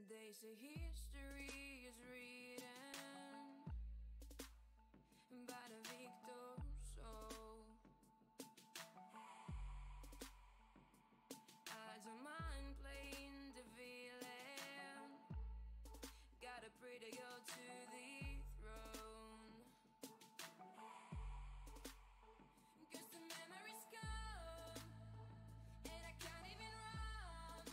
They say history is written by the victor, so I don't mind playing the villain. Got a pretty girl to the throne. 'Cause the memories come and I can't even run.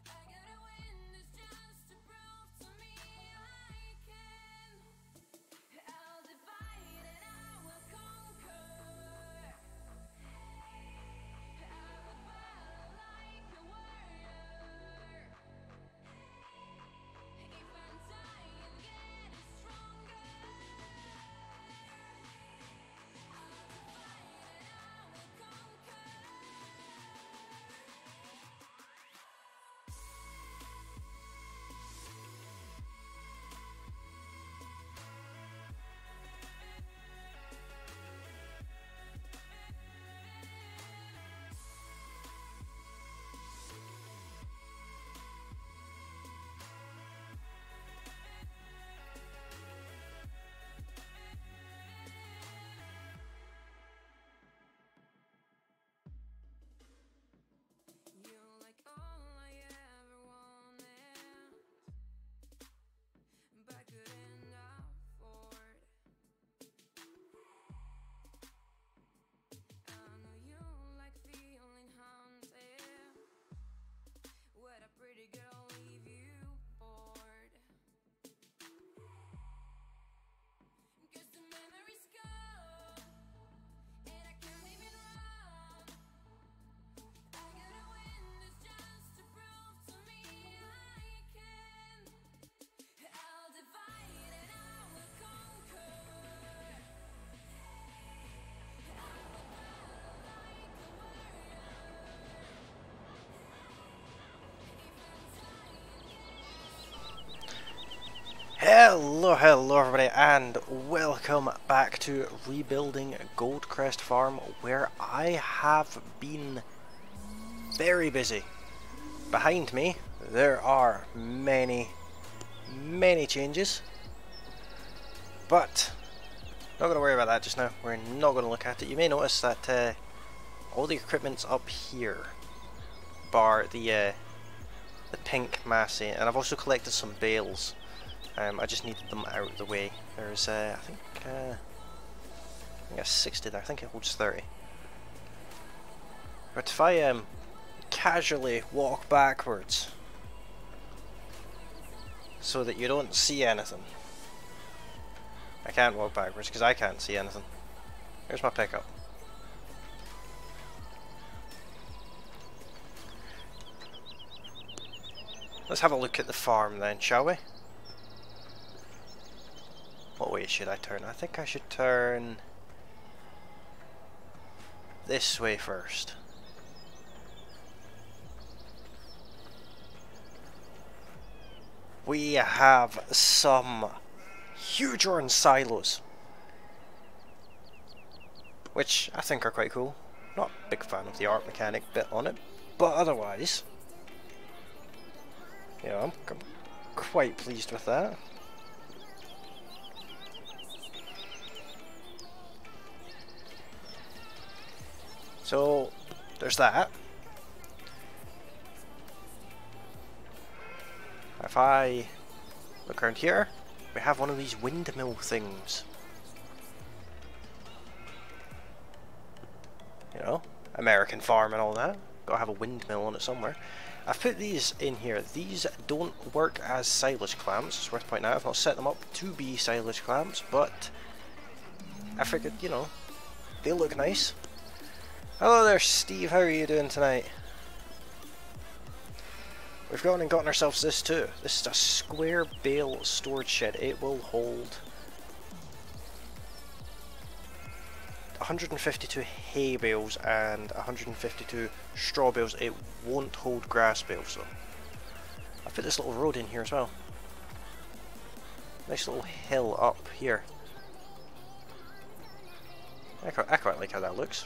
I gotta win this just to prove to me I can. I'll divide and I will conquer. I will battle like a warrior. If I'm dying, getting stronger. I'll divide and I will conquer. You're like all I ever wanted, but couldn't afford. I know you like feeling haunted. Would a pretty girl leave you bored? 'Cause the memories come and I can't even run. I gotta win this just to prove to me I can. I'll divide and I will conquer. I will battle like a warrior. Hello everybody, and welcome back to rebuilding Goldcrest Farm, where I have been very busy. Behind me there are many changes, but not going to worry about that just now. We're not going to look at it. You may notice that all the equipment's up here, bar the pink massey, and I've also collected some bales. I just needed them out of the way. There's I think a 60 there. I think it holds 30. But if I casually walk backwards so that you don't see anything. I can't walk backwards because I can't see anything. Here's my pickup. Let's have a look at the farm then, shall we? What way should I turn? I think I should turn this way first. We have some huge iron silos, which I think are quite cool. Not a big fan of the art mechanic bit on it, but otherwise, you know, I'm quite pleased with that. So there's that. If I look around here, we have one of these windmill things. You know, American farm and all that. Gotta have a windmill on it somewhere. I've put these in here. These don't work as silage clamps. It's worth pointing out. I've not set them up to be silage clamps, but I figured, you know, they look nice. Hello there, Steve. How are you doing tonight? We've gone and gotten ourselves this too. This is a square bale storage shed. It will hold 152 hay bales and 152 straw bales. It won't hold grass bales though. I've put this little road in here as well. Nice little hill up here. I quite like how that looks.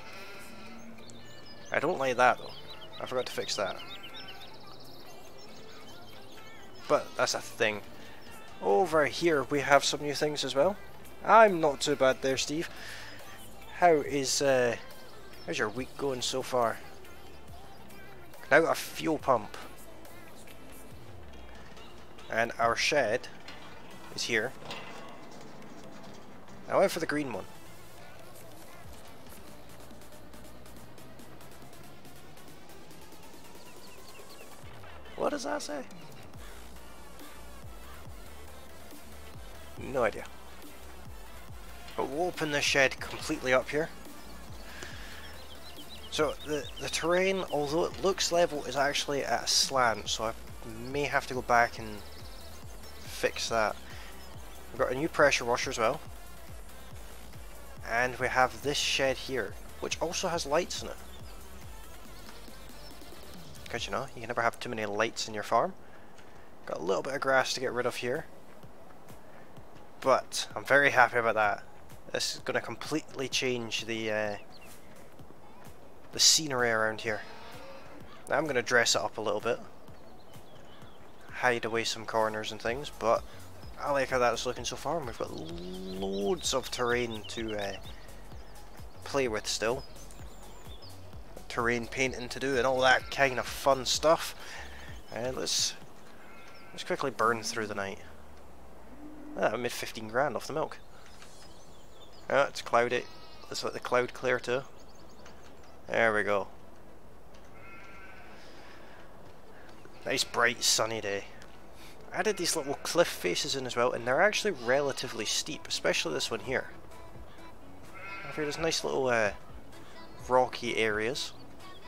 I don't like that though. I forgot to fix that. but that's a thing. Over here we have some new things as well. I'm not too bad there, Steve. How's your week going so far? Now got a fuel pump. And our shed is here. I went for the green one. What does that say? No idea. But we'll open this shed completely up here. So the terrain, although it looks level, is actually at a slant, so I may have to go back and fix that. We've got a new pressure washer as well. And we have this shed here, which also has lights in it. Because you know, you can never have too many lights in your farm. Got a little bit of grass to get rid of here. But I'm very happy about that. This is going to completely change the scenery around here. Now I'm going to dress it up a little bit. Hide away some corners and things, but I like how that's looking so far, and we've got loads of terrain to play with still. Terrain painting to do and all that kind of fun stuff. And let's quickly burn through the night. I made 15 grand off the milk. It's cloudy. Let's let the cloud clear too. There we go. Nice bright sunny day. I added these little cliff faces in as well, and they're actually relatively steep, especially this one here. There's nice little rocky areas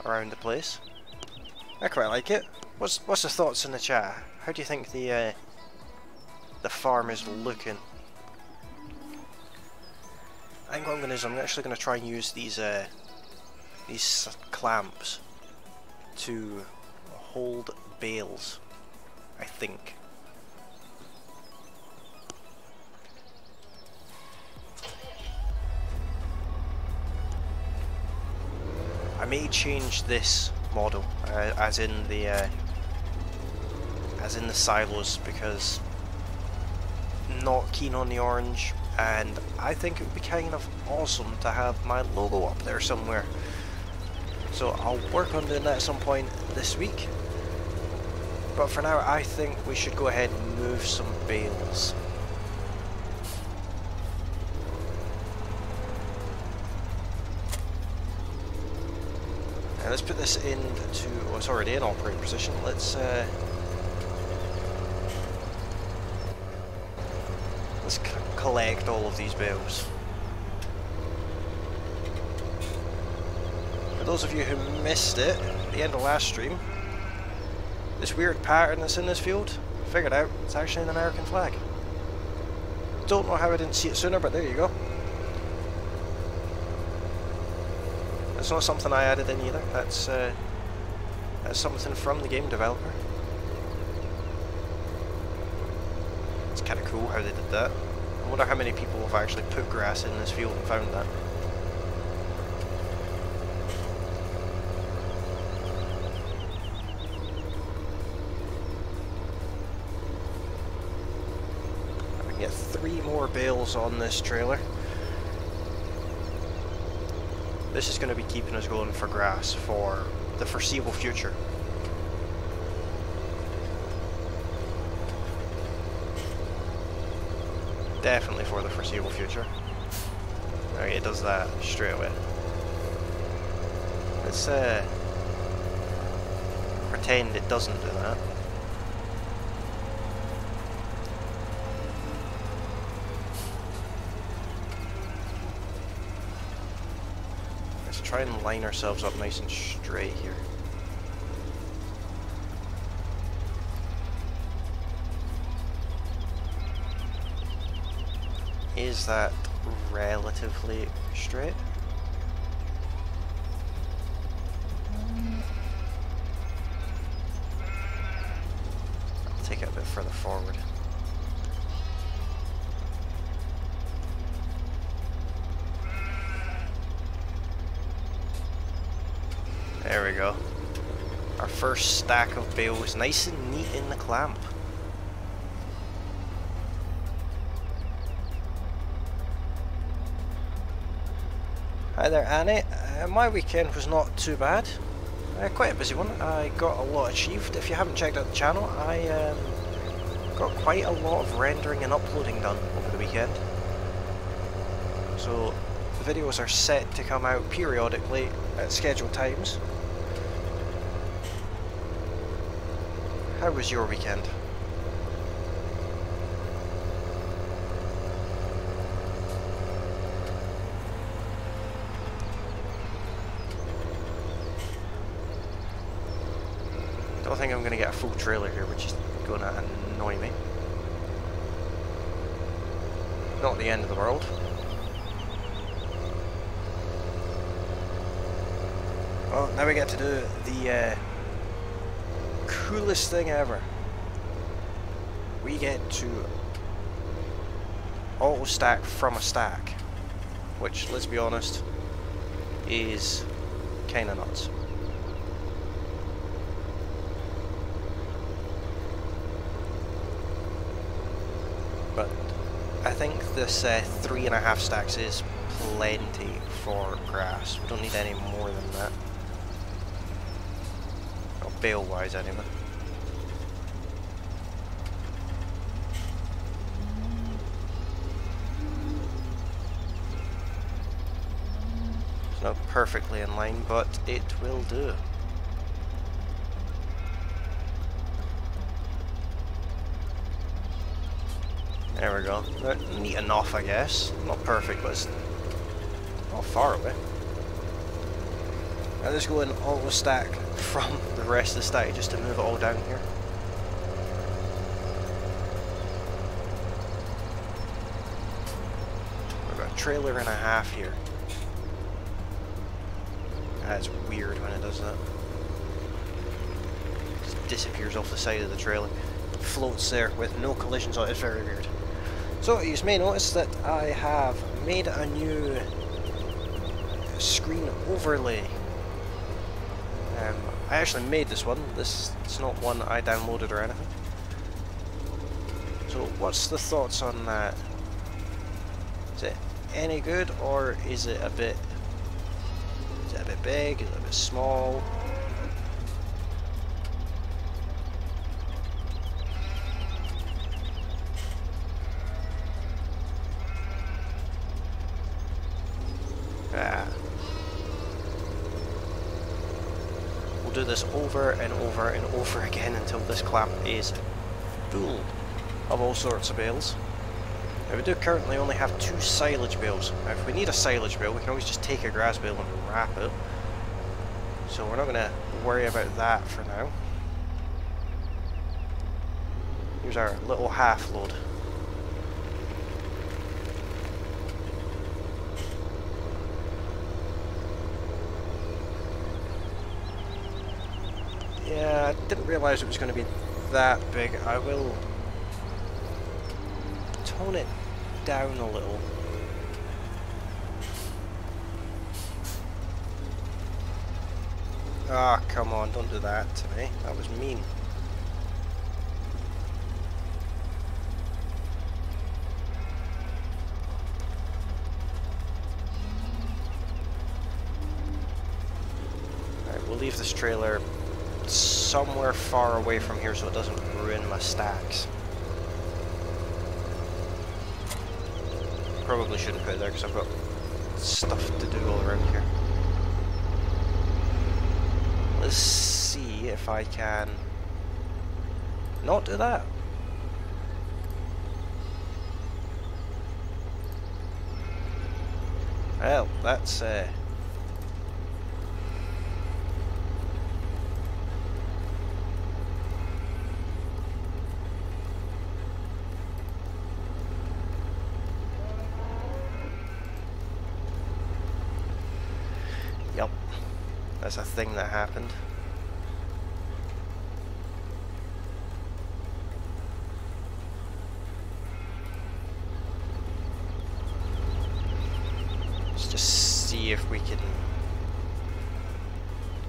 around the place. I quite like it. What's the thoughts in the chat? How do you think the farm is looking? I think what I'm going to do is I'm actually going to try and use these clamps to hold bales, I think. I may change this model, as in the silos, because I'm not keen on the orange, and I think it would be kind of awesome to have my logo up there somewhere. So I'll work on doing that at some point this week. But for now, I think we should go ahead and move some bales. Now let's put this into, oh, it's already in operating position. Let's collect all of these bales. For those of you who missed it at the end of last stream, this weird pattern that's in this field, figured out, it's actually an American flag. Don't know how I didn't see it sooner, but there you go. That's not something I added in either, that's something from the game developer. It's kind of cool how they did that. I wonder how many people have actually put grass in this field and found that. I can get 3 more bales on this trailer. This is going to be keeping us going for grass for the foreseeable future. Definitely for the foreseeable future. Okay, it does that straight away. Let's pretend it doesn't do that. Let's try and line ourselves up nice and straight here. Is that relatively straight? I'll take it a bit further forward. There we go. Our first stack of bales, nice and neat in the clamp. Hi there, Annie. My weekend was not too bad. Quite a busy one. I got a lot achieved. If you haven't checked out the channel, I got quite a lot of rendering and uploading done over the weekend. So the videos are set to come out periodically at scheduled times. How was your weekend? I don't think I'm going to get a full trailer here, which is going to annoy me. Not the end of the world. Well, now we get to do the coolest thing ever. We get to auto stack from a stack, which, let's be honest, is kinda nuts. But I think this 3.5 stacks is plenty for grass. We don't need any more than that. Or bale wise anyway. It's not perfectly in line, but it will do. There we go. Neat enough, I guess. Not perfect, but it's not far away. Now let's go and auto stack from the rest of the stack just to move it all down here. We've got a trailer and a half here. That's weird when it does that. Just disappears off the side of the trailer. Floats there with no collisions on it. It's very weird. So you may notice that I have made a new screen overlay. I actually made this one. This is not one I downloaded or anything. So what's the thoughts on that? Is it any good, or is it a bit big? Is it a bit small? We'll do this over and over and over again until this clamp is full of all sorts of bales. Now we do currently only have 2 silage bales. Now if we need a silage bale, we can always just take a grass bale and wrap it. So we're not going to worry about that for now. Here's our little half load. Yeah, I didn't realise it was going to be that big. I will tone it down a little. Ah, come on, don't do that to me. That was mean. Alright, we'll leave this trailer somewhere far away from here so it doesn't ruin my stacks. Probably shouldn't put it there because I've got stuff to do all around here. Let's see if I can not do that. Well, that's yep, that's a thing that happened. Let's just see if we can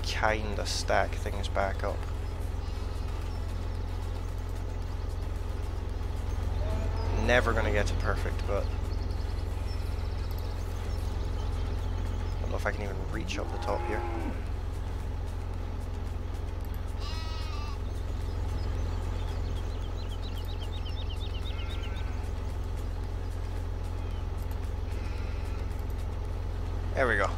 kinda stack things back up. Never gonna get it perfect, but if I can even reach up the top here. There we go.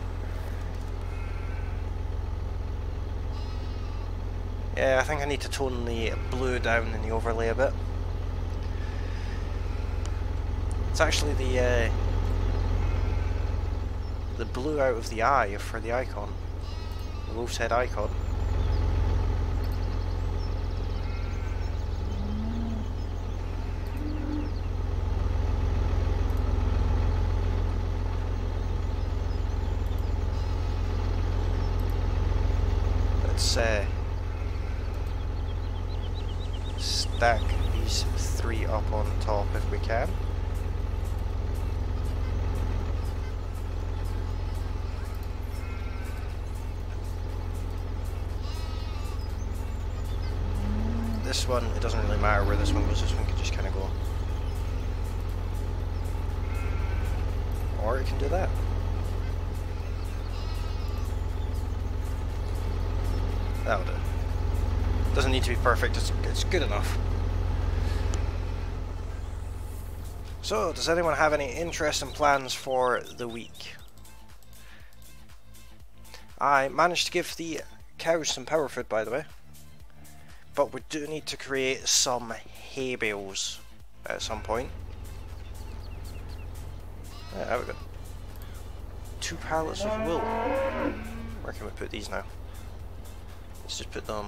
Yeah, I think I need to tone the blue down in the overlay a bit. It's actually the blue out of the eye for the icon, the wolf's head icon. Let's stack these three up on top if we can. This one, it doesn't really matter where this one goes, this one can just kind of go. Or it can do that. That'll do. Doesn't need to be perfect, it's good enough. So, does anyone have any interesting plans for the week? I managed to give the cows some power food, by the way. But we do need to create some hay bales at some point. Yeah, there we go. 2 pallets of wool. Where can we put these now? Let's just put them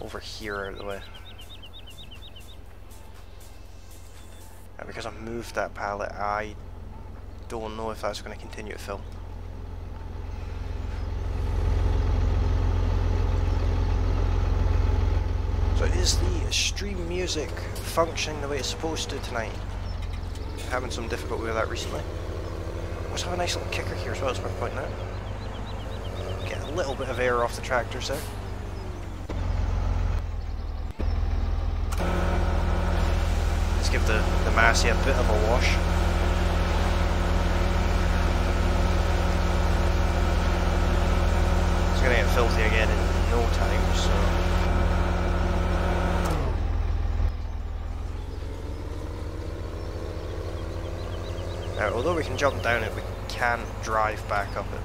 over here out of the way. And because I've moved that pallet, I don't know if that's going to continue to fill. So is the stream music functioning the way it's supposed to tonight? Having some difficulty with that recently. Let's have a nice little kicker here as well, it's worth pointing out. Get a little bit of air off the tractors there. Let's give the Massey a bit of a wash. It's going to get filthy again in no time, so... Now, although we can jump down it, we can't drive back up it.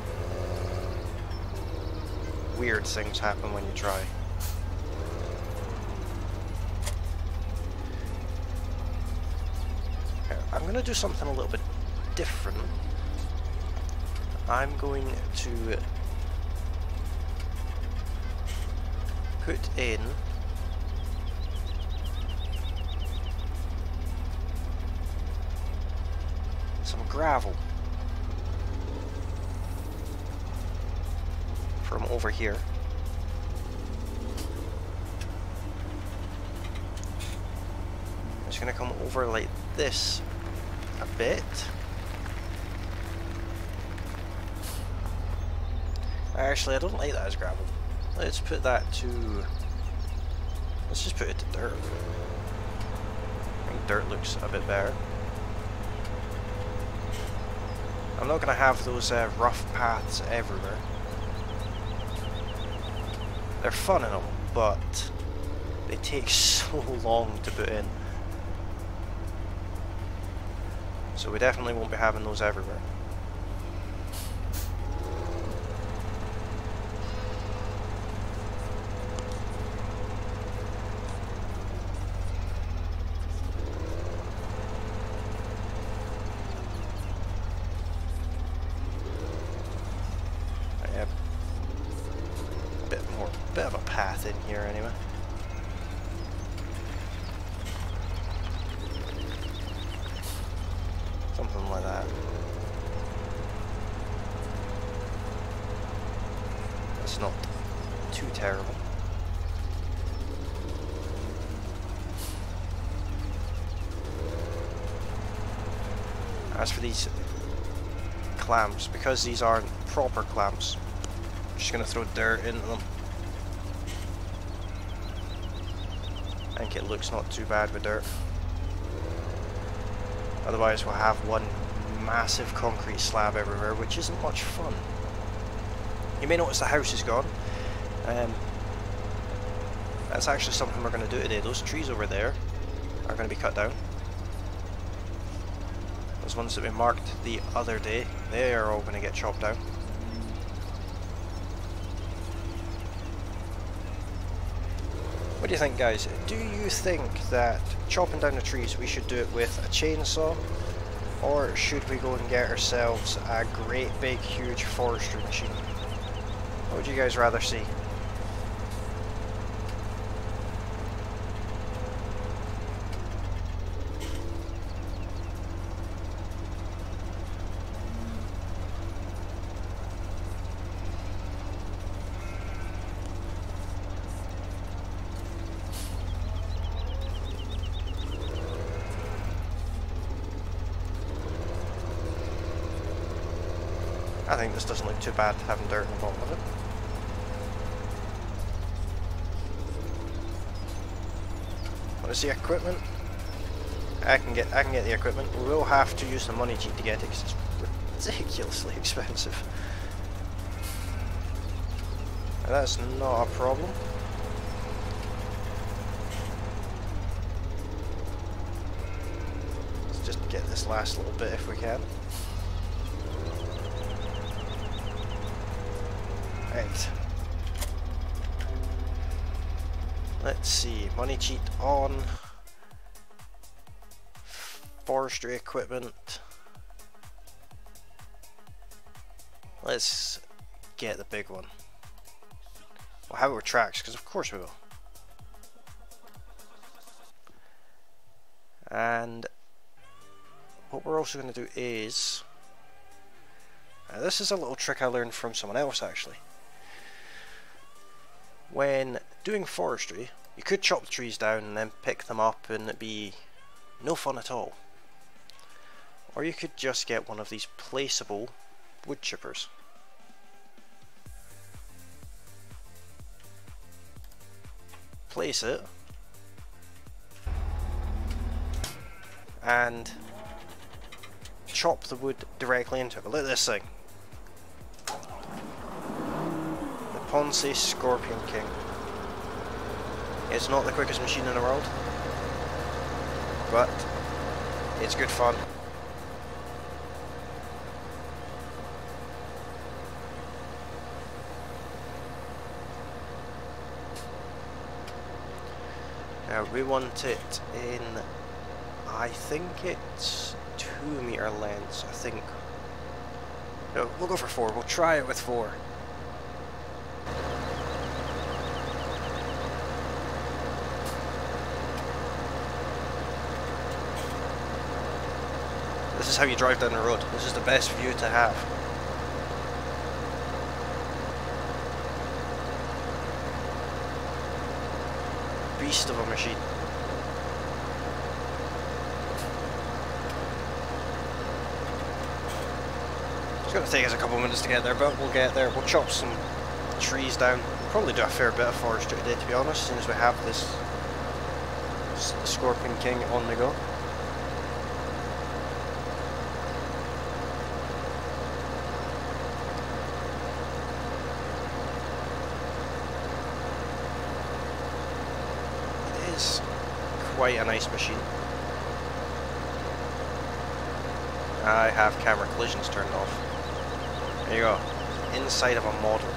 Weird things happen when you try. I'm going to do something a little bit different. I'm going to put in some gravel from over here. I'm just going to come over like this a bit. Actually, I don't like that as gravel. Let's put that to... Let's just put it to dirt. I think dirt looks a bit better. I'm not going to have those rough paths everywhere. They're fun and all, but they take so long to put in. So we definitely won't be having those everywhere. Bit of a path in here anyway. Something like that. It's not too terrible. As for these clamps, because these aren't proper clamps, I'm just going to throw dirt into them. I think it looks not too bad with dirt. Otherwise we'll have one massive concrete slab everywhere, which isn't much fun. You may notice the house is gone. That's actually something we're going to do today. Those trees over there are going to be cut down. Those ones that we marked the other day, they are all going to get chopped down. What do you think, guys? Do you think that chopping down the trees, we should do it with a chainsaw? Or should we go and get ourselves a great big huge forestry machine? What would you guys rather see? I think this doesn't look too bad having dirt in the bottom of it. Want to see equipment? I can get the equipment. We will have to use the money cheat to get it because it's ridiculously expensive. Now that's not a problem. Let's just get this last little bit if we can. Right. Let's see, money cheat on forestry equipment. Let's get the big one. We'll have it with tracks, because of course we will. And what we're also going to do is, this is a little trick I learned from someone else actually. When doing forestry, you could chop the trees down and then pick them up and it'd be no fun at all. Or you could just get one of these placeable wood chippers. Place it and chop the wood directly into it. But look at this thing. Ponce Scorpion King. It's not the quickest machine in the world, but it's good fun. Now we want it in, I think it's 2 meter lengths, I think. No, we'll go for 4, we'll try it with 4. This is how you drive down the road. This is the best view to have. Beast of a machine. It's going to take us a couple of minutes to get there, but we'll get there. We'll chop some trees down. We'll probably do a fair bit of forestry today, to be honest, as soon as we have this Scorpion King on the go. Quite a nice machine. I have camera collisions turned off. There you go. Inside of a model.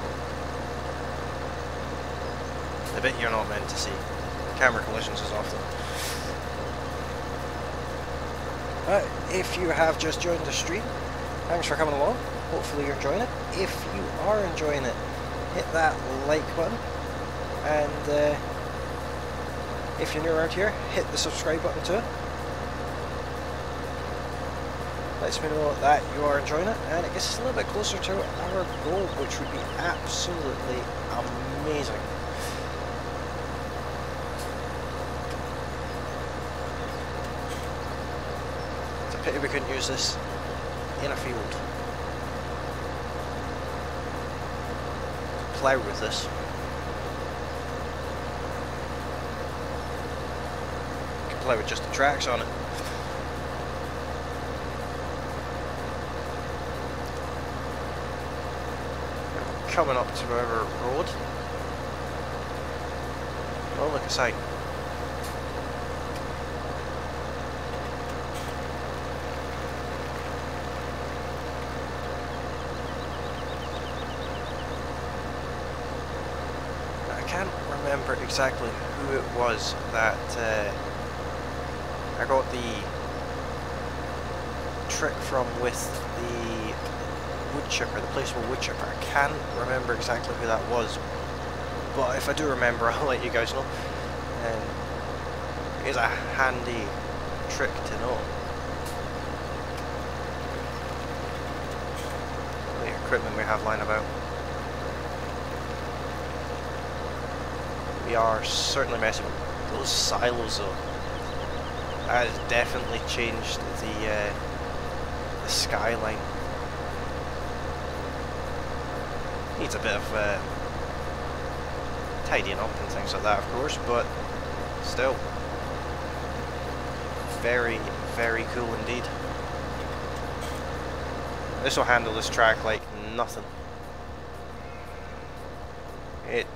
The bit you're not meant to see. Camera collisions is off though. If you have just joined the stream, thanks for coming along. Hopefully you're enjoying it. If you are enjoying it, hit that like button. And if you're new around here, hit the subscribe button too. Lets me know that you are enjoying it, and it gets us a little bit closer to our goal, which would be absolutely amazing. It's a pity we couldn't use this in a field. Plough with this. Play with just the tracks on it. coming up to our road. Oh, look, a sign. I can't remember exactly who it was that I got the trick from with the wood chipper, the placeable wood chipper. I can't remember exactly who that was, but if I do remember, I'll let you guys know. It's a handy trick to know. The equipment we have lying about. We are certainly messing with those silos though. That has definitely changed the skyline. Needs a bit of tidying up and things like that, of course, but still very, very cool indeed. This will handle this track like nothing. It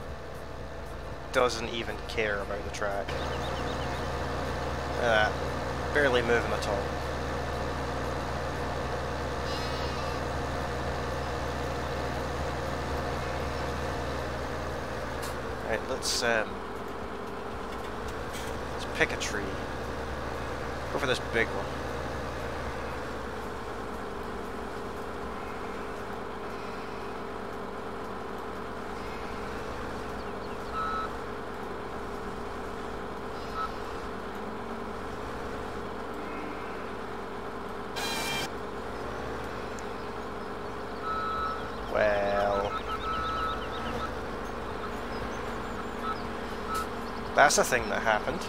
doesn't even care about the track. Look at that, barely moving at all. Right, let's pick a tree. Go for this big one. Well, that's a thing that happened.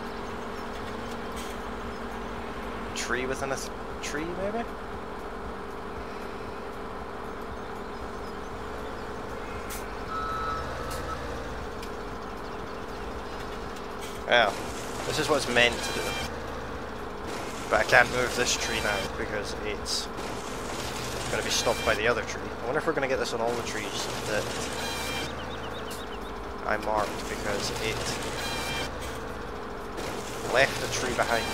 Tree within a tree, maybe? Well, this is what's meant to do. But I can't move this tree now because it's going to be stopped by the other tree. I wonder if we're going to get this on all the trees that I marked because it left a tree behind.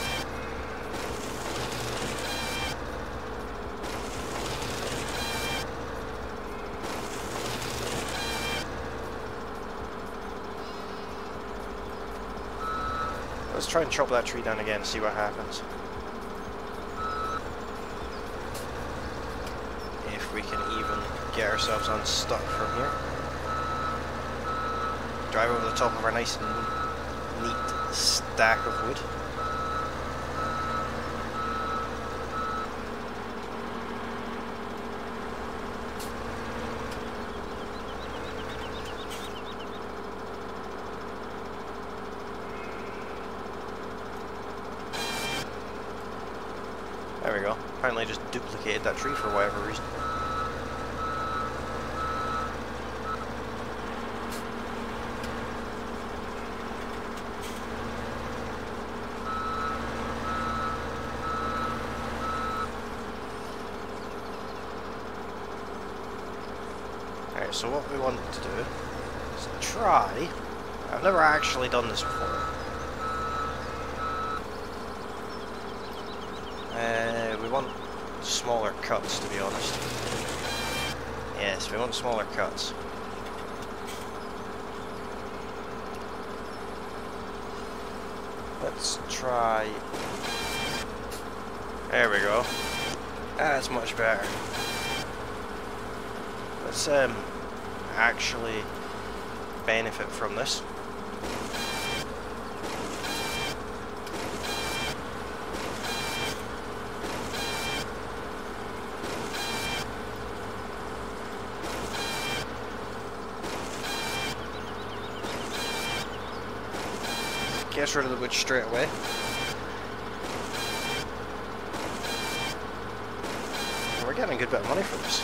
Let's try and chop that tree down again and see what happens. If we can even get ourselves unstuck from here. Drive over the top of our nice and neat stack of wood. There we go. Apparently I just duplicated that tree for whatever reason. Alright, so what we want to do is try... I've never actually done this before. We want smaller cuts, to be honest. Yes, we want smaller cuts. Let's try... There we go. That's much better. Let's actually benefit from this. Gets rid of the wood straight away. And we're getting a good bit of money for this.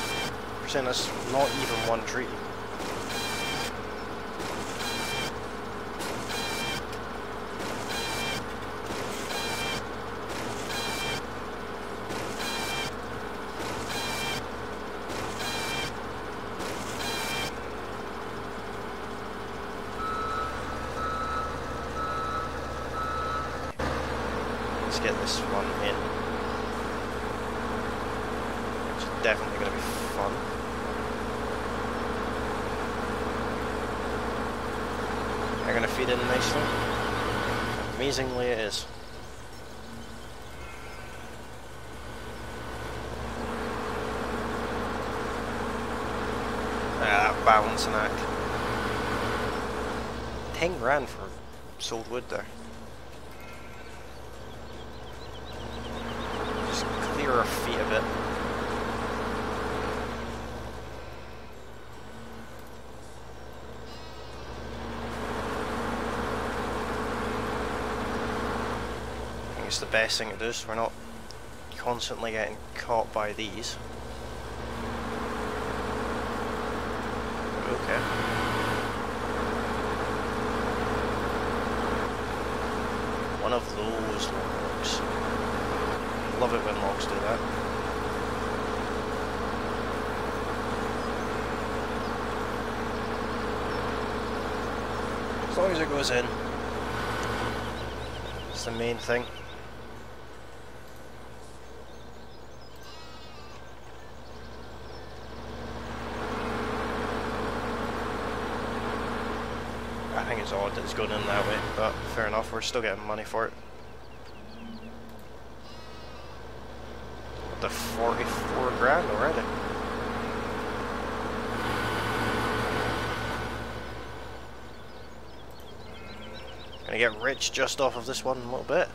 We're saying that's not even one tree. Let's get this one in. It's definitely going to be fun. They're going to feed in nicely. Amazingly it is. Ah, balancing act. 10 grand for sold wood there. Just clear our feet a bit. I think it's the best thing to do so we're not constantly getting caught by these. Okay. One of those logs. Love it when logs do that. As long as it goes in. It's the main thing. I think it's odd that it's going in that way, but fair enough, we're still getting money for it. What the 44 grand already? Gonna get rich just off of this one a little bit.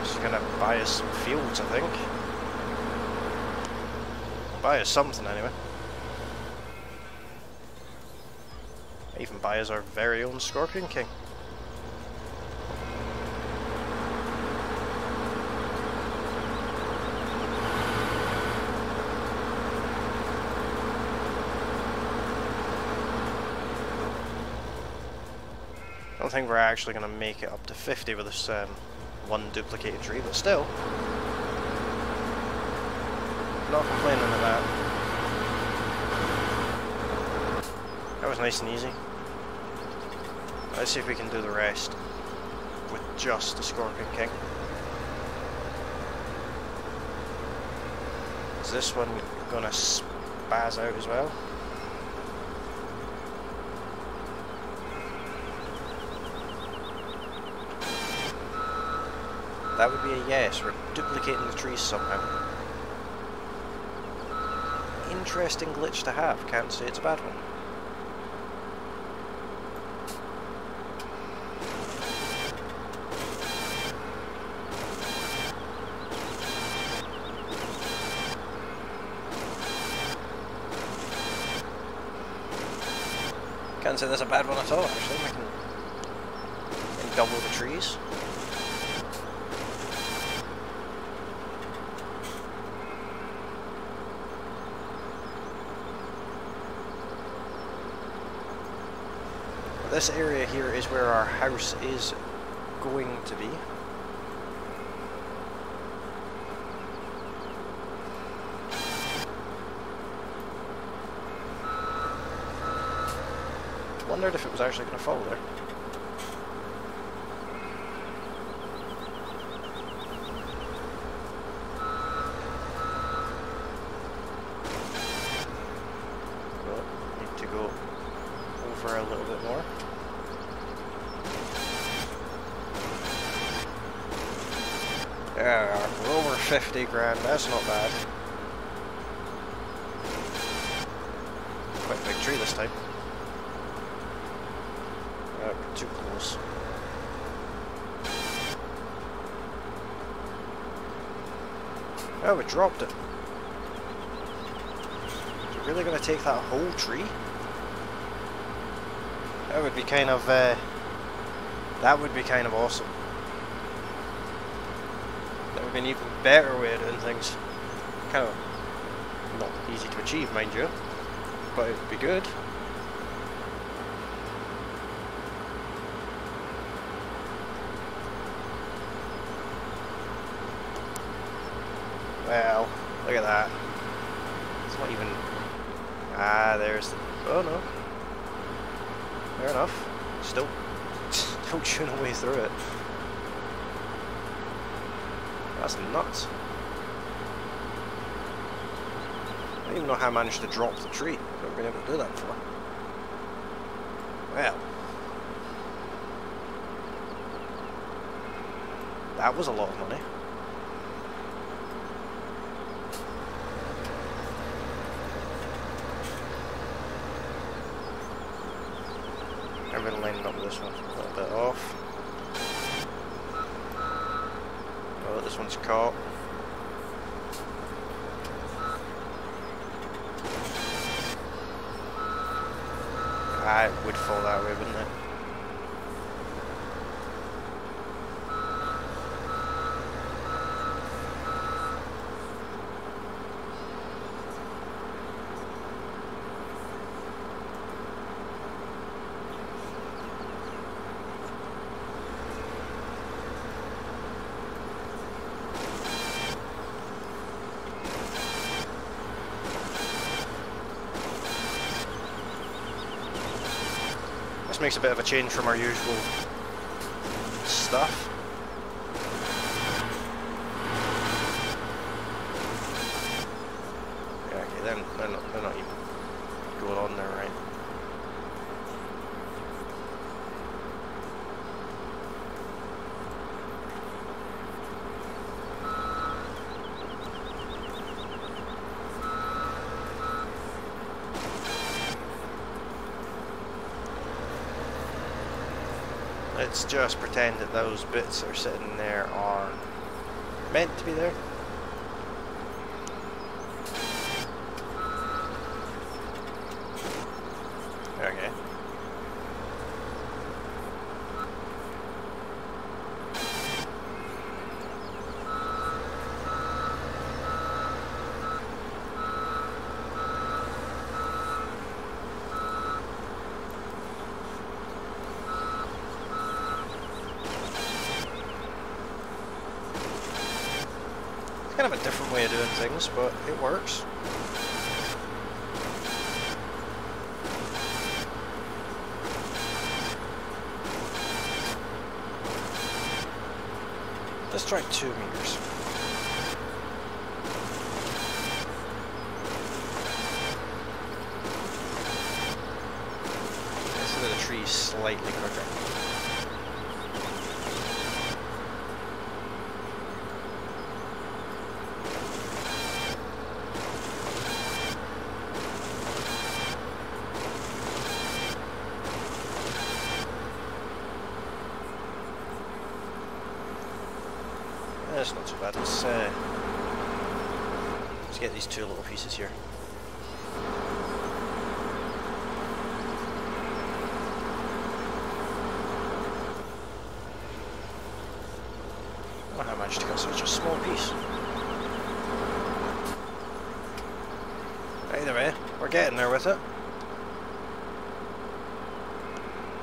Just gonna buy us some fields, I think. Buy us something anyway. Even buy us our very own Scorpion King. I don't think we're actually going to make it up to 50 with this one duplicated tree, but still. Not complaining of that. That was nice and easy. Let's see if we can do the rest with just the Scorpion King. Is this one gonna spaz out as well? That would be a yes. We're duplicating the trees somehow. Interesting glitch to have. Can't say it's a bad one. Can't say that's a bad one at all, actually. We can double the trees. This area here is where our house is going to be. Wondered if it was actually going to fall there. But need to go over a little bit more. Yeah, we're over 50 grand, that's not bad. Quite a big tree this time. Too close. Oh, we dropped it. Is it really going to take that whole tree? That would be kind of awesome. That would be an even better way of doing things. Kind of not easy to achieve, mind you, but it would be good. Well, look at that. It's not even... Ah, there's the... Oh no. Fair enough. Still Filching away through it. That's nuts. I don't even know how I managed to drop the tree. I've never been able to do that before. Well. That was a lot of money. I'm going to line up with this one a little bit off. Oh, this one's caught. Ah, it would fall that way, wouldn't it? This makes a bit of a change from our usual stuff. Yeah, okay, they're not even going on there, right? Let's just pretend that those bits that are sitting there are meant to be there. Okay. Kind of a different way of doing things, but it works. Let's try 2 meters. Let's do the tree slightly quicker. That's not too bad. Let's get these 2 little pieces here. I managed to get such a small piece. Either way, we're getting there with it.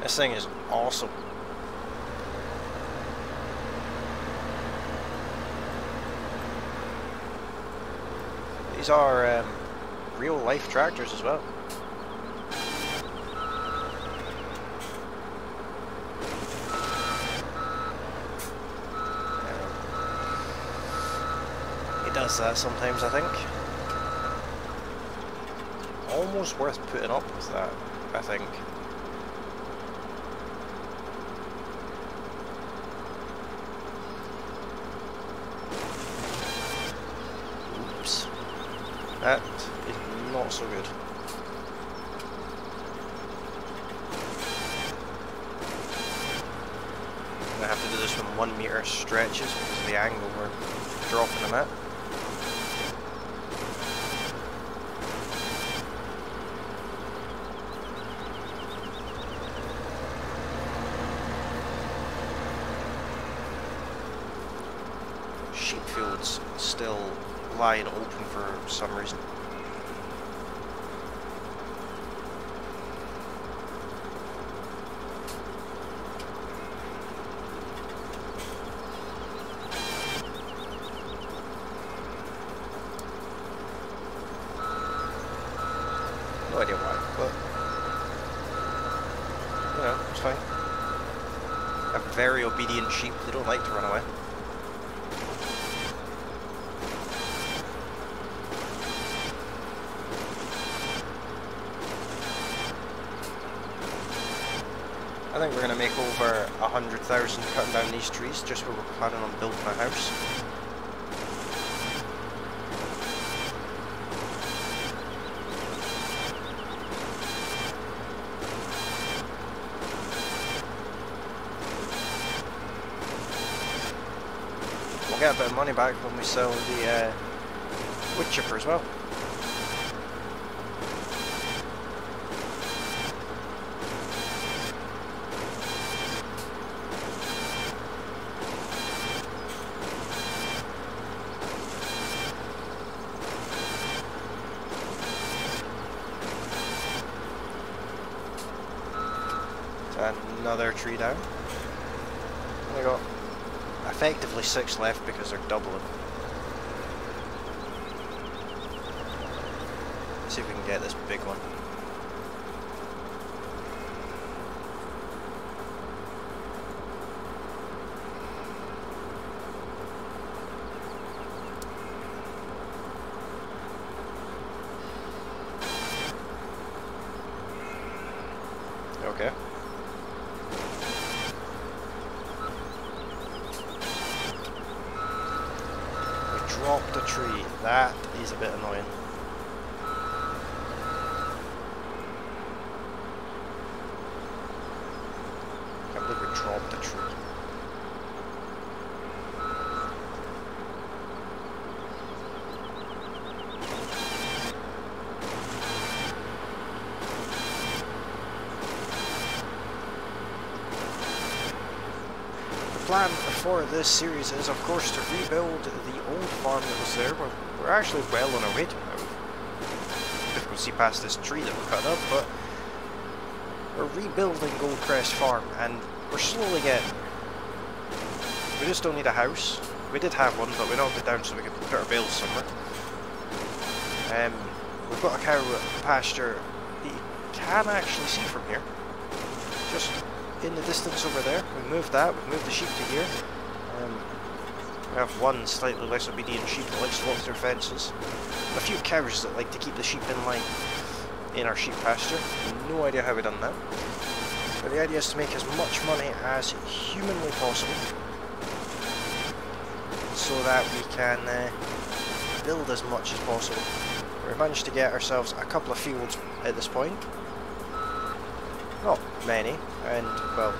This thing is awesome. These are real life tractors as well. It does that sometimes, I think. Almost worth putting up with that, I think. Oops. That is not so good. I'm gonna have to do this from 1 meter stretches because of the angle we're dropping them at. Sheep fields still lying open for some reason. No idea why, but you know, it's fine. A very obedient sheep, they don't like to run away. I think we're going to make over 100,000 cutting down these trees, just where we're planning on building a house. We'll get a bit of money back when we sell the wood chipper as well. Another tree down. We got effectively 6 left because they're doubling. Let's see if we can get this big one. Okay. Dropped a tree. That is a bit annoying. I can't believe we dropped a tree. The plan for this series is, of course, to rebuild the old farm that was there. We're actually well on our way to now. If we see past this tree that we cut up, but we're rebuilding Goldcrest Farm, and we're slowly getting. We just don't need a house. We did have one, but we knocked it down so we could put our bales somewhere. We've got a cow pasture that you can actually see from here. Just in the distance over there. We moved that, we've moved the sheep to here. We have one slightly less obedient sheep that likes to walk through fences. And a few cows that like to keep the sheep in line in our sheep pasture. No idea how we've done that. But the idea is to make as much money as humanly possible, so that we can build as much as possible. We've managed to get ourselves a couple of fields at this point. Not many, and well,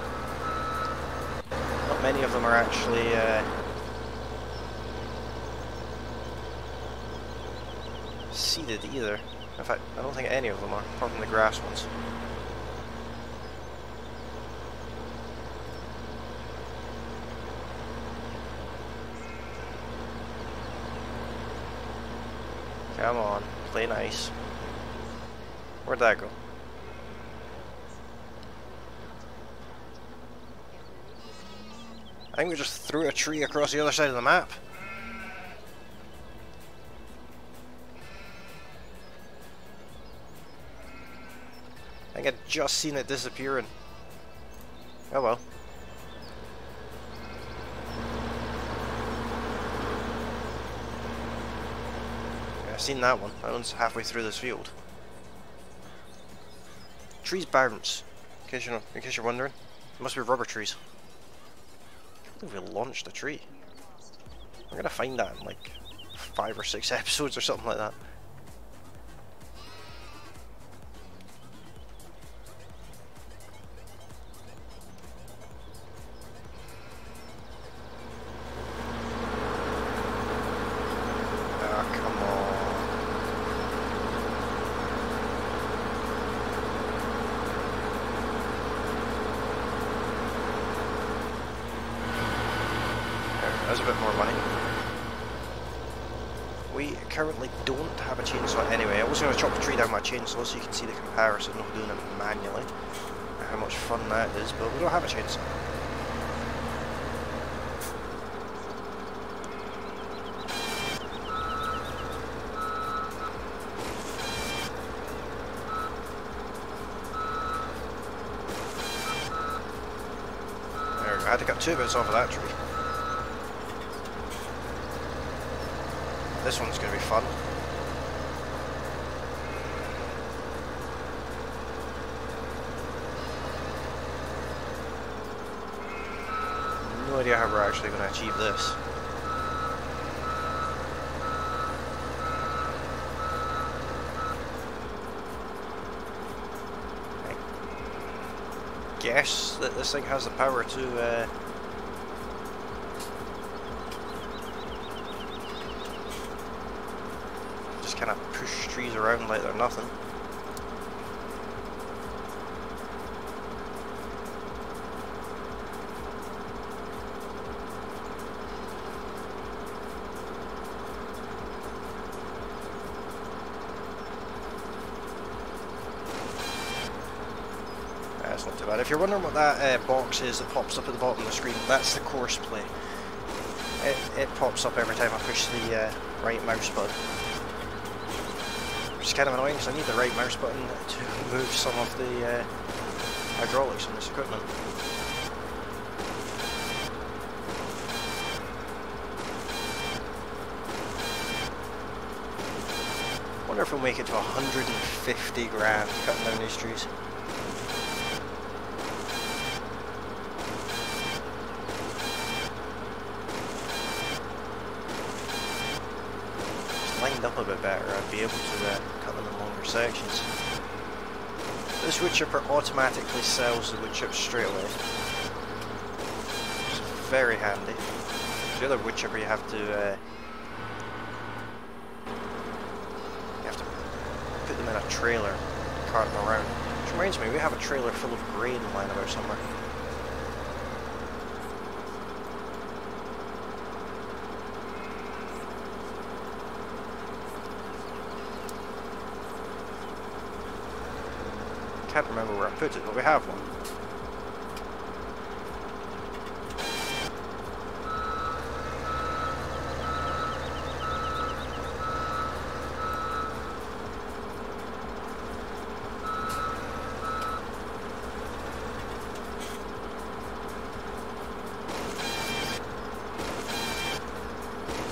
not many of them are actually seeded either. In fact, I don't think any of them are, apart from the grass ones. Come on, play nice. Where'd that go? I think we just threw a tree across the other side of the map. I think I'd just seen it disappearing. Oh well. Yeah, I've seen that one. That one's halfway through this field. Trees bounce. In case you're wondering. It must be rubber trees. I think we launched a tree. We're gonna find that in like 5 or 6 episodes or something like that. Ah, come on. There's a bit more money. We currently don't have a chainsaw anyway. I was going to chop the tree down with my chainsaw so you can see the comparison of doing it manually and how much fun that is, but we don't have a chainsaw. had to cut 2 bits off of that tree. This one's going to be fun. No idea how we're actually going to achieve this. I guess that this thing has the power to just kind of push trees around like they're nothing. That's not too bad. If you're wondering what that box is that pops up at the bottom of the screen, that's the course play. It pops up every time I push the right mouse button. Which is kind of annoying because I need the right mouse button to move some of the hydraulics on this equipment. I wonder if we'll make it to 150 grand cutting down these trees. Lined up a bit better, I'd be able to cut them in longer sections. This wood chipper automatically sells the wood chips straight away, which is very handy. The other wood chipper you have to put them in a trailer, cart them around. Which reminds me, we have a trailer full of grain lying about somewhere. Can't remember where I put it, but we have one.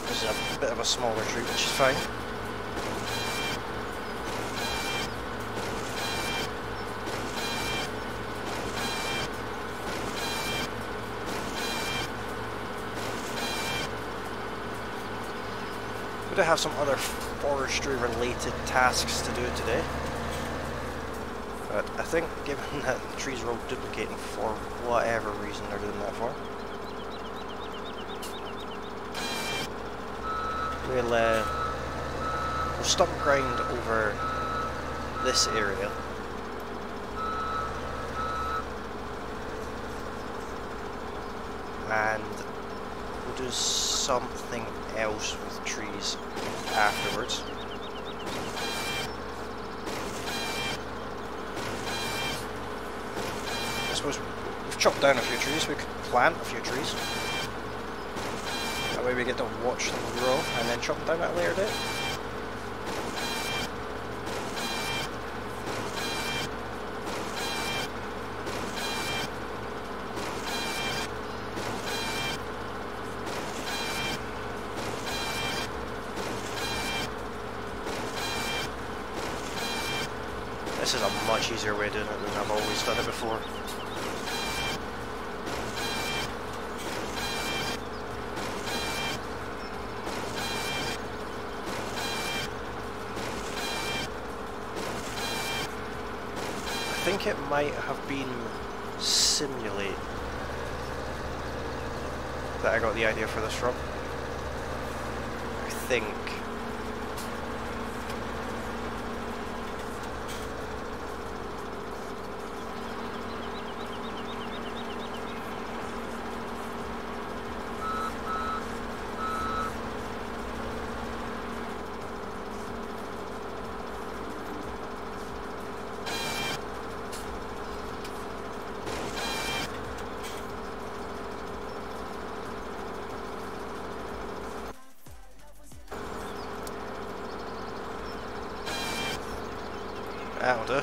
This is a bit of a smaller tree, which is fine. We do have some other forestry related tasks to do today, but I think given that the trees are all duplicating for whatever reason they're doing that for, we'll stump grind over this area. And we'll do something else with trees afterwards. I suppose we've chopped down a few trees, we could plant a few trees. That way we get to watch them grow and then chop them down at a later date. This is a much easier way of doing it than I've always done it before. I think it might have been Simulate that I got the idea for this from. I think. That'll do.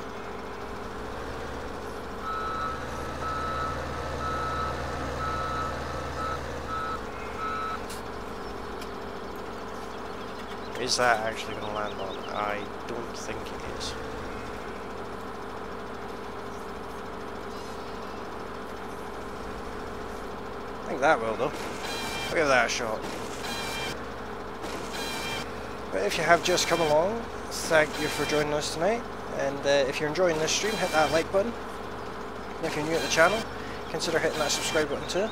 is that actually going to land on? I don't think it is. I think that will though. We'll give that a shot. But if you have just come along, thank you for joining us tonight. And if you're enjoying this stream, hit that like button. And if you're new to the channel, consider hitting that subscribe button too.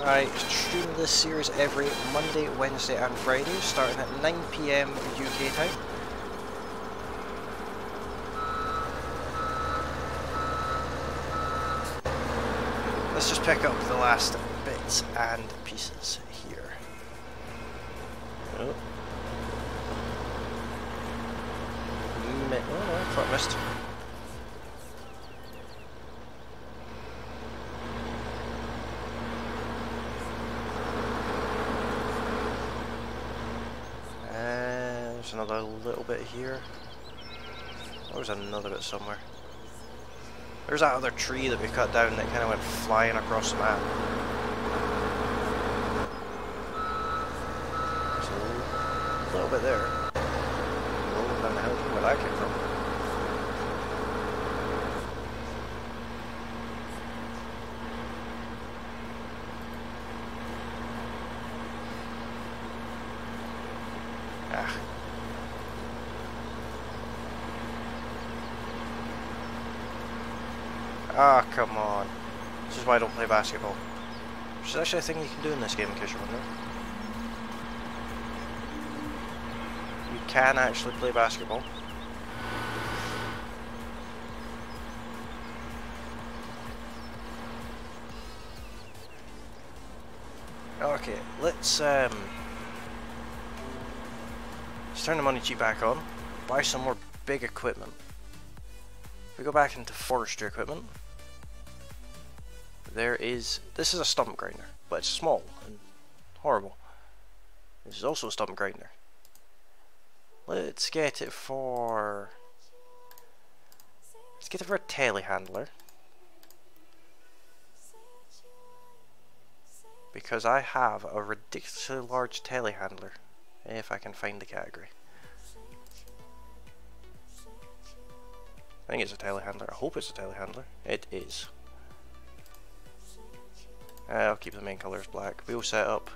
I stream this series every Monday, Wednesday and Friday, starting at 9 PM UK time. Let's just pick up the last bits and pieces here. Oh. Oh no, I thought I missed. There's another little bit here. There's another bit somewhere. There's that other tree that we cut down that kind of went flying across the map. There's a little bit there. Rolling down the hill, where that came from. Ah. Ah, come on. This is why I don't play basketball. Which is actually a thing you can do in this game in case you're wondering. You can actually play basketball. Okay, let's turn the money cheat back on, buy some more big equipment. If we go back into forestry equipment, this is a stump grinder, but it's small and horrible. This is also a stump grinder. Let's get it for a telehandler. Because I have a ridiculously large telehandler, if I can find the category. I think it's a telehandler. I hope it's a telehandler. It is. I'll keep the main colours black. Wheel setup.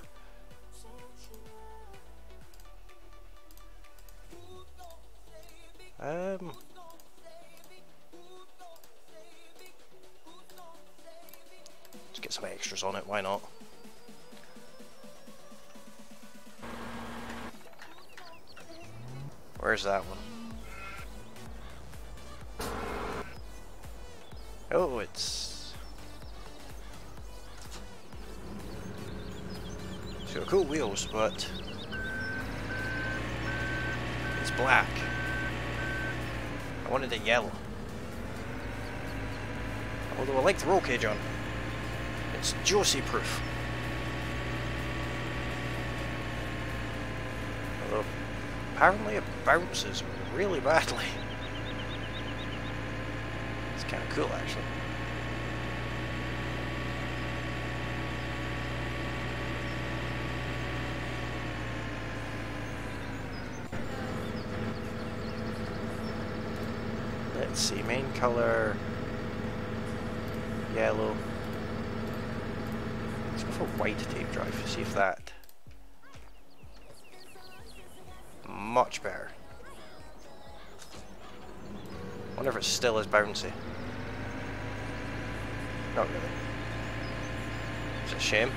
Let's get some extras on it, why not? Where's that one? Oh, it's got cool wheels, but it's black. I wanted it yellow. Although I like the roll cage on. It's Josie proof. Although apparently it bounces really badly. It's kind of cool actually. Let's see, main color, yellow. Let's go for white tape drive, see if that. Much better. Wonder if it still is bouncy. Not really. It's a shame.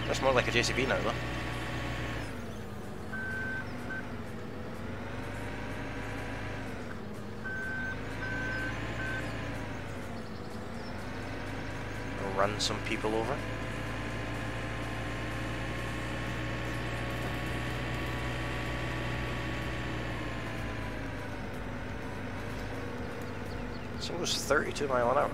That's more like a JCB now though. Run some people over. This thing goes 32 miles an hour.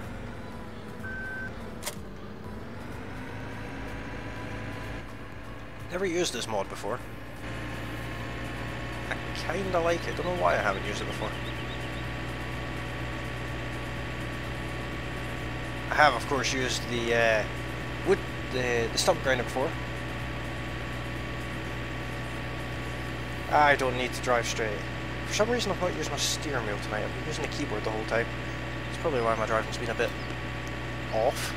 Never used this mod before. I kinda like it. Don't know why I haven't used it before. I have, of course, used the the stump grinder before. I don't need to drive straight. For some reason I've not used my steering wheel tonight. I've been using the keyboard the whole time. That's probably why my driving's been a bit off.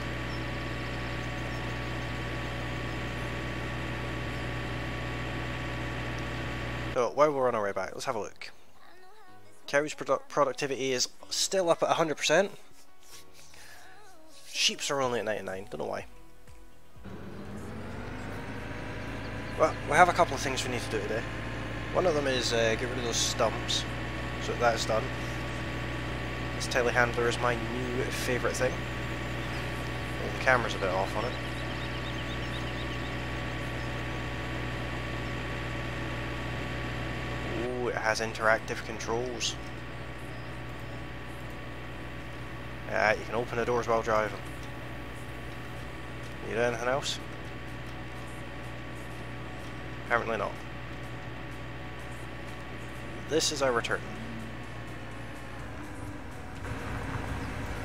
So while we're on our way back, let's have a look. Cow's productivity is still up at 100%. Sheep's are only at 99, don't know why. Well, we have a couple of things we need to do today. One of them is get rid of those stumps, so that's done. This telehandler is my new favourite thing. Well, the camera's a bit off on it. Oh, it has interactive controls. Yeah, you can open the doors while driving. Need anything else? Apparently not. This is our return.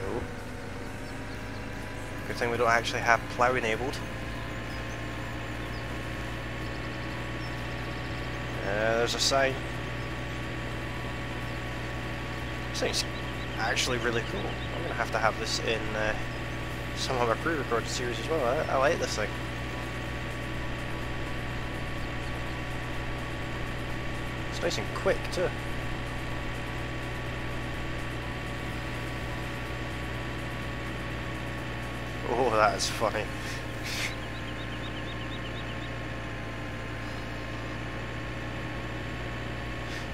Oh. Good thing we don't actually have plough enabled. There's a sign. This thing's actually really cool. I'm going to have this in some of our pre-recorded series as well. I like this thing. It's nice and quick too. Oh, that is funny.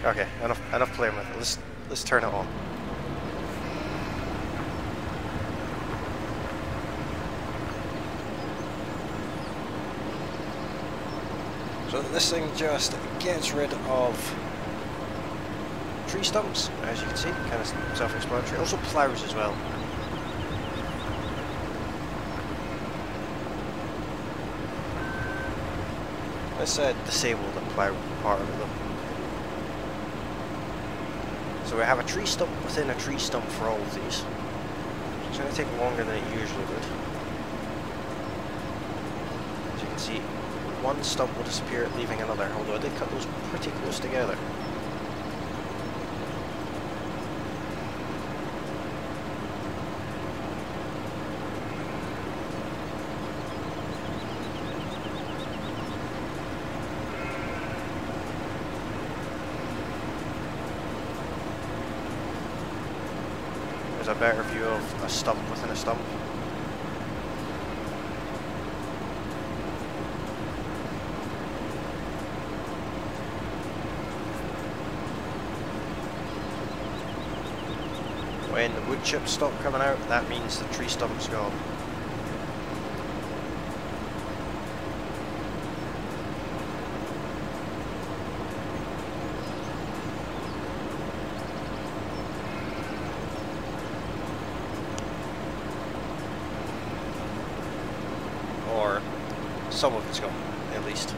Okay, enough playing with it. Let's turn it on. So this thing just gets rid of tree stumps, as you can see, kind of self-explanatory. Also ploughs as well. Let's disable the plough part of it though. So we have a tree stump within a tree stump for all of these. It's going to take longer than it usually would. As you can see, one stump will disappear, leaving another, although I did cut those pretty close together. There's a better view of a stump within a stump. When the wood chips stop coming out, that means the tree stump's gone. Or some of it's gone, at least.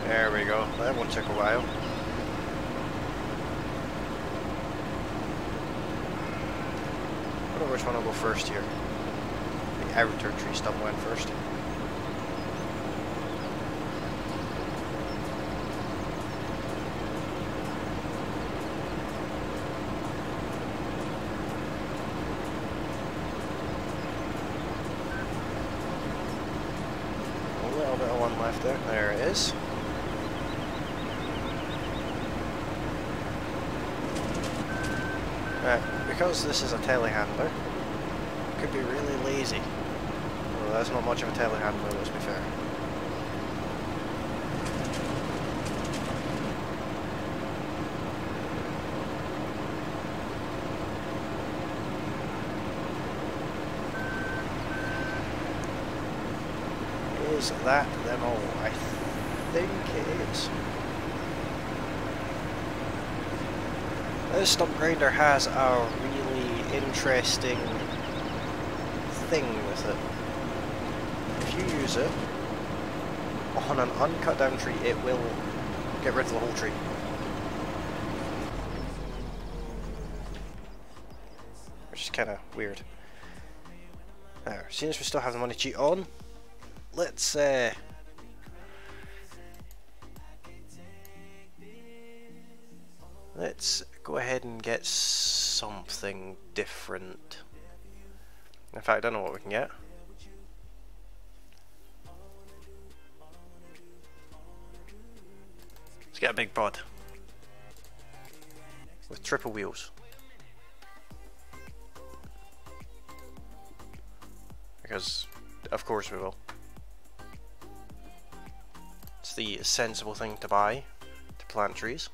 There we go, that one took a while. I wonder which one will go first here. The outer tree stump went first. A little bit of one left there. There it is. Because this is a telehandler, it could be really lazy. Well, that's not much of a telehandler, let's be fair. Is that them all? I think it is. This stump grinder has a really interesting thing with it. If you use it on an uncut down tree, it will get rid of the whole tree. kind of weird. Now, seeing as we still have the money cheat on, let's go ahead and get something different. In fact, I don't know what we can get. Let's get a big bod with triple wheels. Because, of course we will. It's the sensible thing to buy to plant trees.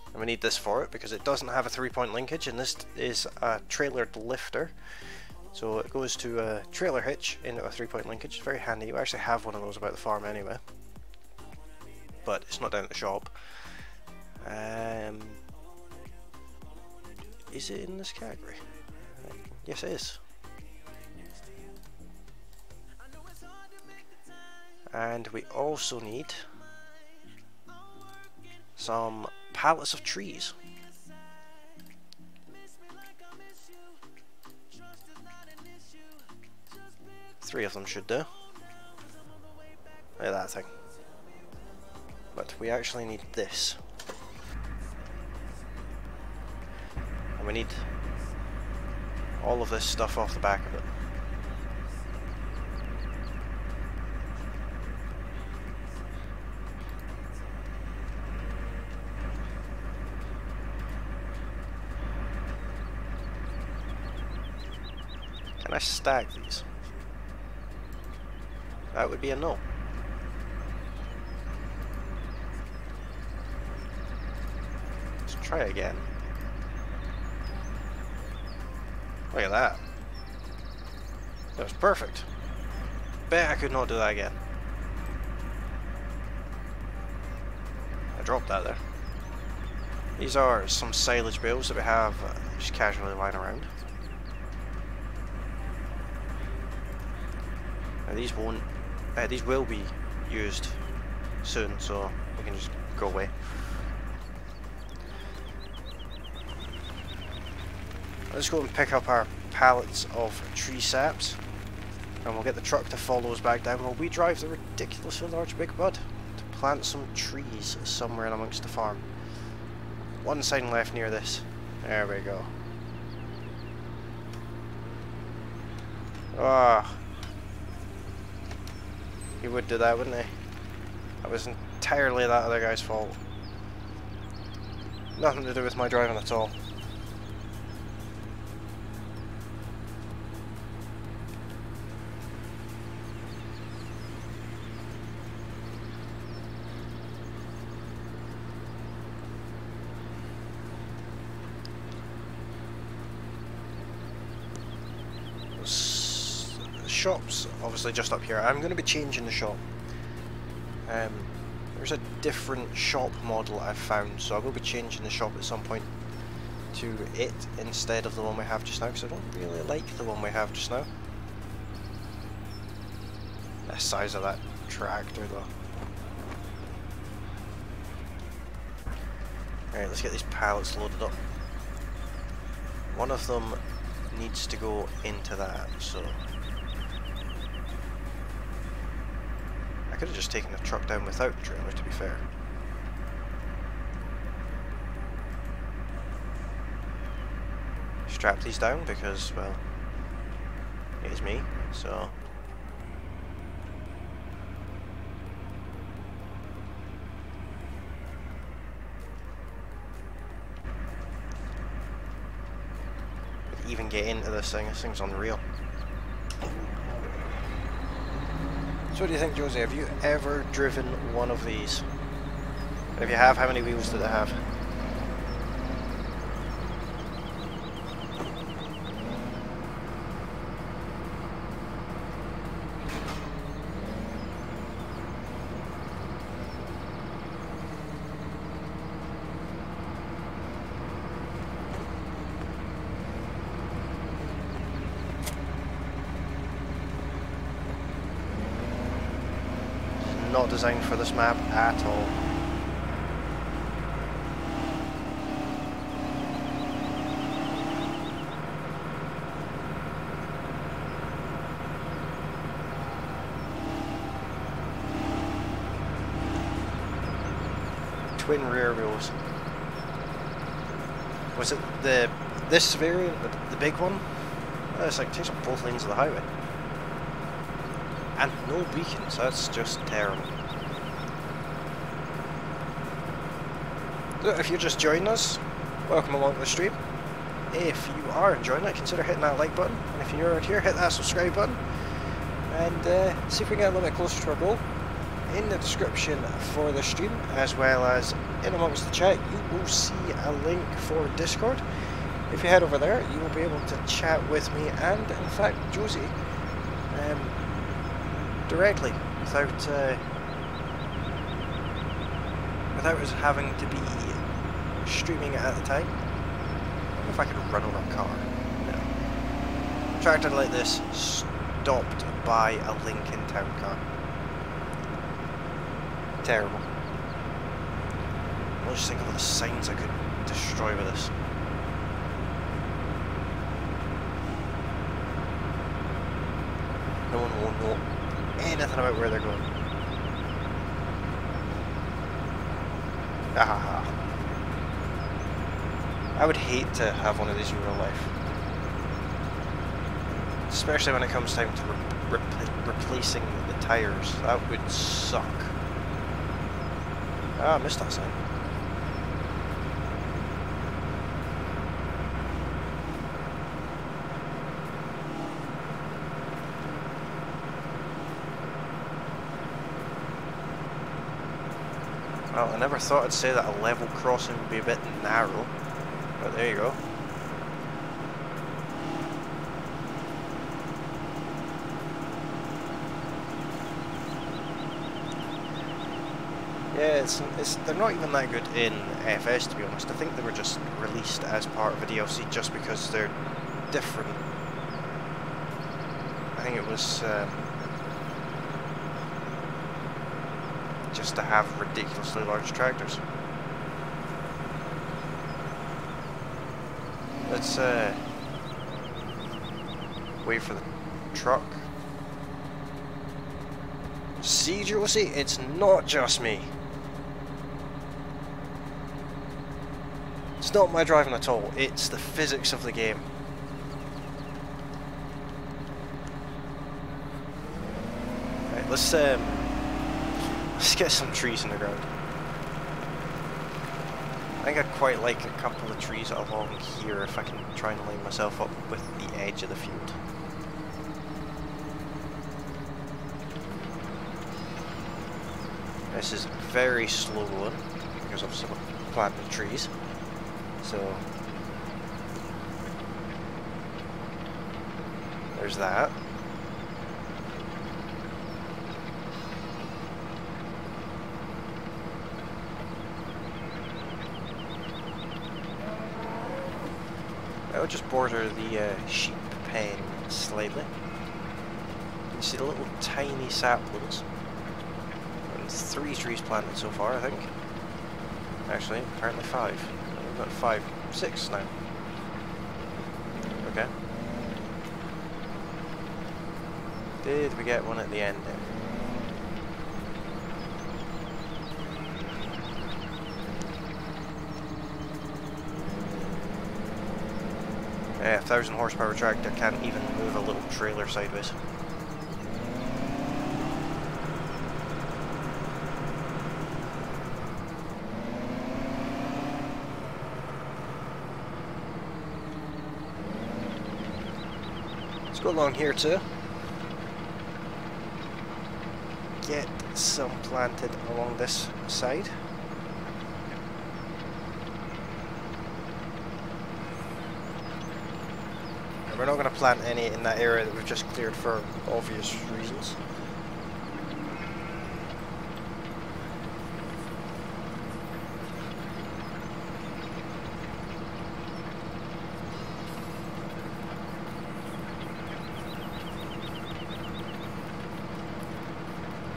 And we need this for it because it doesn't have a 3-point linkage, and this is a trailered lifter. So it goes to a trailer hitch into a 3-point linkage. It's very handy. You actually have one of those about the farm anyway. But it's not down at the shop. Is it in this category? Yes, it is. And we also need some pallets of trees. Three of them should do. Look at that thing. But we actually need this. And we need all of this stuff off the back of it. Can I stack these? That would be a no. Let's try again. Look at that. That was perfect. Bet I could not do that again. I dropped that there. These are some silage bales that we have just casually lying around. Now these will be used soon, so we can just go away. Let's go and pick up our pallets of tree saps, and we'll get the truck to follow us back down while we drive the ridiculously large big bud to plant some trees somewhere in amongst the farm. One sign left near this. There we go. Ah. He would do that, wouldn't he? That was entirely that other guy's fault. Nothing to do with my driving at all. Shop's obviously just up here. I'm going to be changing the shop. There's a different shop model I've found, so I will be changing the shop at some point to it instead of the one we have just now, because I don't really like the one we have just now. The size of that tractor though. Alright, let's get these pallets loaded up. One of them needs to go into that, so I could have just taken the truck down without the trailer, to be fair. Strap these down because, well, it is me, so. Even get into this thing's unreal. So what do you think, Josie? Have you ever driven one of these? And if you have, how many wheels do they have? Not designed for this map at all. twin rear wheels. Was it this variant, the big one? It's like takes up both lanes of the highway. And no beacons, that's just terrible. So if you're just joining us, welcome along to the stream. If you are enjoying it, consider hitting that like button. And if you're new around here, hit that subscribe button. And see if we can get a little bit closer to our goal. In the description for the stream, as well as in amongst the chat, you will see a link for Discord. If you head over there, you will be able to chat with me and, in fact, Josie directly without us having to be streaming it at the time. I wonder if I could run over a car. No. Tractor like this stopped by a Lincoln Town car. Terrible. I'll just think of all the signs I could destroy with this. No one will know anything about where they're going. Ah. I would hate to have one of these in real life. Especially when it comes time to replacing the tyres. That would suck. Ah, I missed that sign. Well, I never thought I'd say that a level crossing would be a bit narrow, but there you go. Yeah, they're not even that good in FS, to be honest. I think they were just released as part of a DLC just because they're different. I think it was just to have ridiculously large tractors. Let's wait for the truck. See, Josie, it's not just me. It's not my driving at all, it's the physics of the game. Right, let's get some trees in the ground. I think I'd quite like a couple of trees along here if I can try and line myself up with the edge of the field. This is very slow going because obviously we're planting trees. So there's that. I would just border the sheep pen slightly. You can see the little tiny saplings. And 3 trees planted so far, I think. Actually, apparently 5. We've got 5, 6 now. Okay. Did we get one at the end there? Yeah, 1,000 horsepower tractor can't even move a little trailer sideways. Let's go along here too. Get some planted along this side. And we're not going to plant any in that area that we've just cleared for obvious reasons.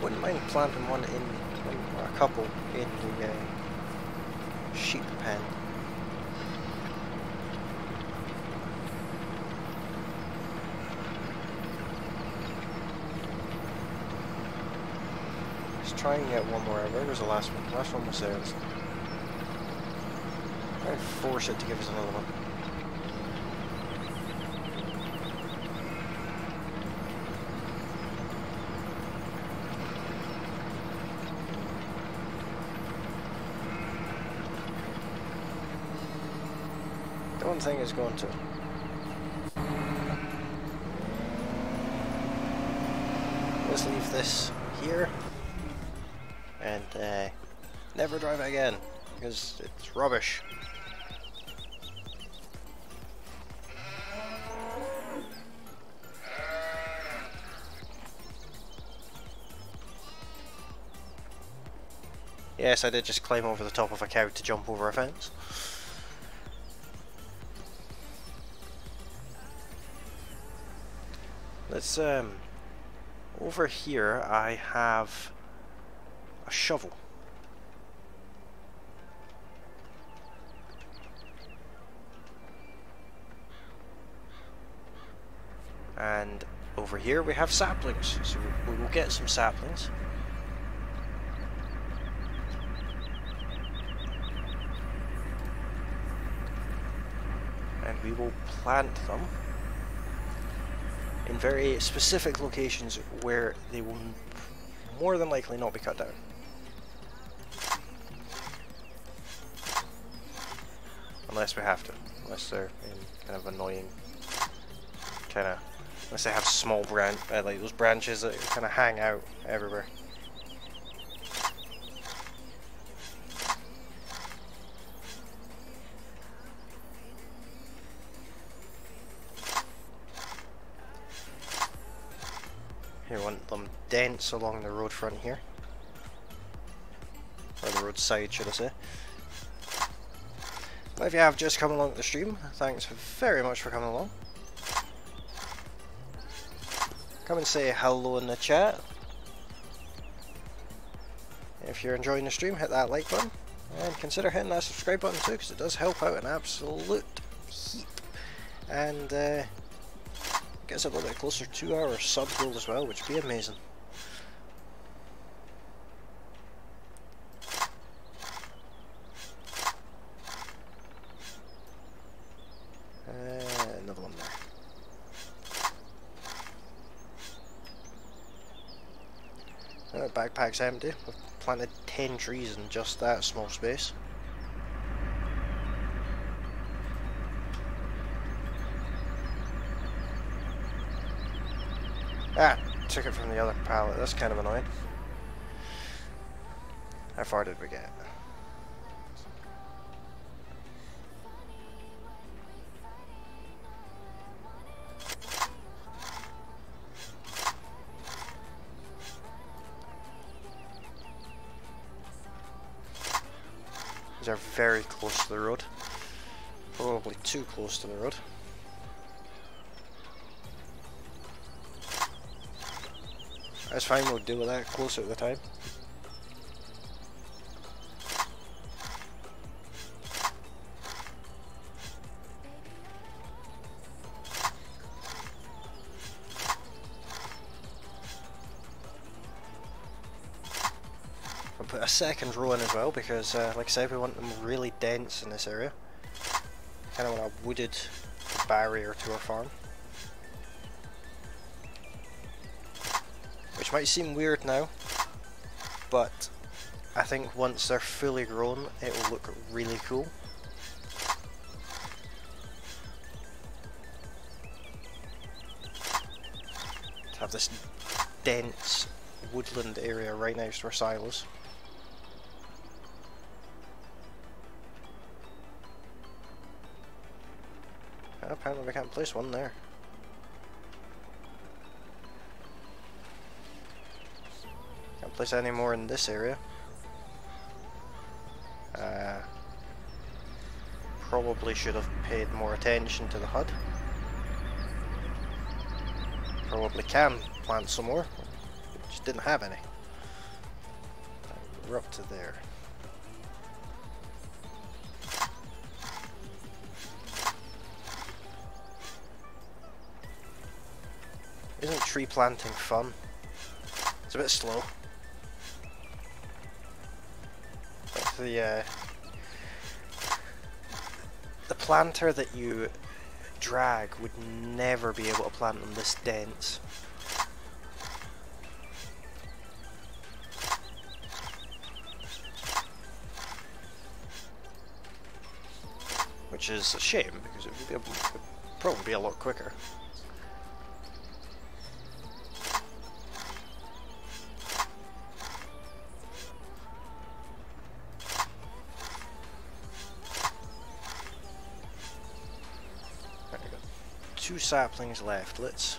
Wouldn't mind planting one in, or a couple in the sheep pen. Let's try and get one more. Where was the last one? The last one was there. Try and force it to give us another one. Don't think it's going to. Let's leave this here and never drive it again because it's rubbish. Yes, I did just climb over the top of a cow to jump over a fence. Let's over here I have a shovel. And over here we have saplings, so we will get some saplings. And we will plant them in very specific locations where they will more than likely not be cut down. Unless we have to. Unless they're in kind of annoying, unless they have small like those branches that kind of hang out everywhere. Here, I want them dense along the road front here. Or the roadside, should I say. But if you have just come along the stream, thanks very much for coming along. Come and say hello in the chat. If you're enjoying the stream, hit that like button. And consider hitting that subscribe button too, because it does help out an absolute heap. And gets a little bit closer to our sub goal as well, which would be amazing. Another one there. Backpack's empty. We've planted 10 trees in just that small space. Ah, took it from the other pallet. That's kind of annoying. How far did we get? These are very close to the road. Probably too close to the road. That's fine, we'll deal with that closer at the time. I'll put a second row in as well because, like I said, we want them really dense in this area. Kind of want a wooded barrier to our farm. Which might seem weird now, but I think once they're fully grown, it will look really cool. To have this dense woodland area right next to our silos. Apparently we can't place one there. Can't place any more in this area. Probably should have paid more attention to the HUD. Probably can plant some more. Just didn't have any. We're up to there. Isn't tree planting fun? It's a bit slow. But planter that you drag would never be able to plant them this dense. Which is a shame, because it would probably be a lot quicker. Right, I got 2 saplings left. Let's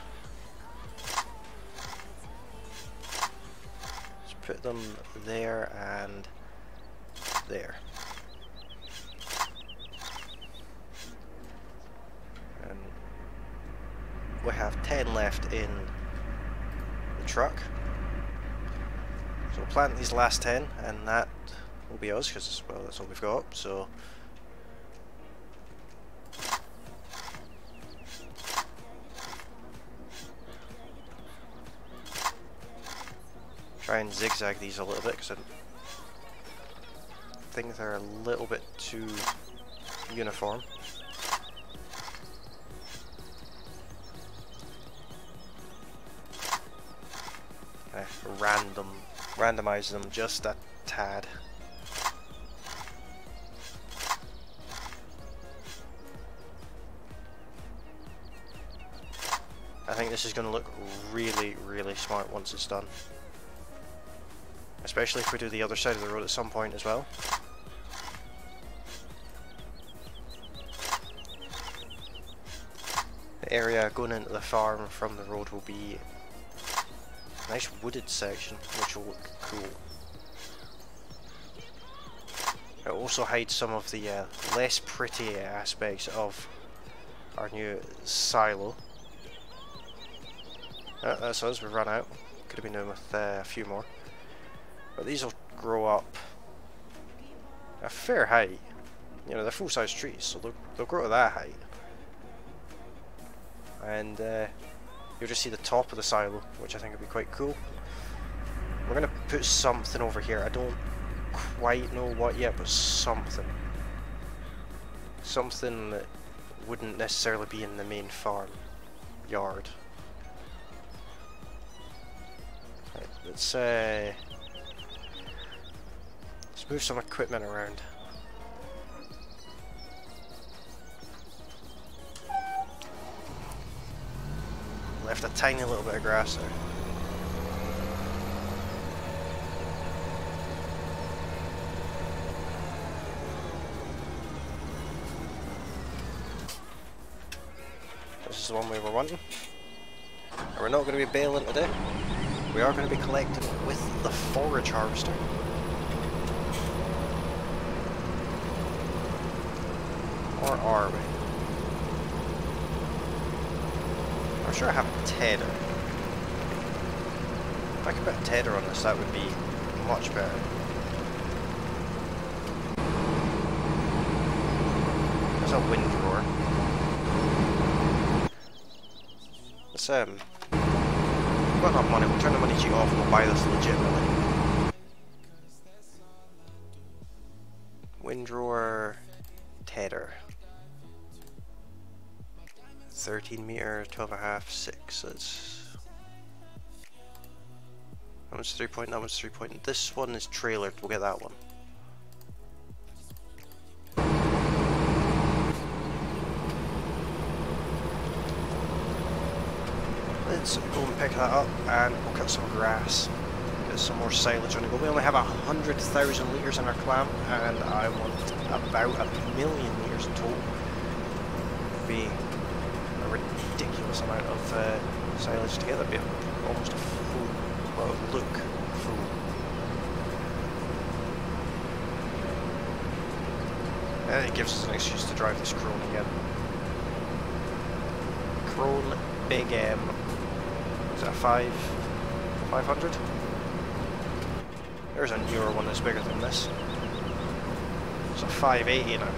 put them there and there. And we have 10 left in the truck. So we'll plant these last 10 and that will be us, because, well, that's all we've got. So try and zigzag these a little bit, because I think they're a little bit too uniform. Randomize them just a tad. I think this is going to look really, really smart once it's done. Especially if we do the other side of the road at some point as well. The area going into the farm from the road will be a nice wooded section, which will look cool. It also hides some of the less pretty aspects of our new silo. That's us, we've run out. Could have been doing with a few more. But these will grow up a fair height. You know, they're full-size trees, so they'll grow to that height. And you'll just see the top of the silo, which I think would be quite cool. We're going to put something over here. I don't quite know what yet, but something. Something that wouldn't necessarily be in the main farm yard. Right, let's move some equipment around. Left a tiny little bit of grass there. This is the one we were wanting. And we're not going to be baling today. We are going to be collecting with the forage harvester. Or are we? I'm sure I have a tether. If I could put a tether on this, that would be much better. There's a windrower. Let's we've got enough money, we'll turn the money sheet off and we'll buy this legitimately. Windrower, tether. 13 meter, 12.5, 6. That's. That one's 3 point, that one's 3 point. This one is trailered, we'll get that one. Let's go and pick that up and we'll cut some grass. Get some more silage on the go. We only have 100,000 litres in our clamp and I want about 1 million litres in total. It'd be a ridiculous amount of silage to get. That'd be almost a full, well, look full. And it gives us an excuse to drive this Crone again. Crone Big M. Is that 500? There's a newer one that's bigger than this. It's a 580 now.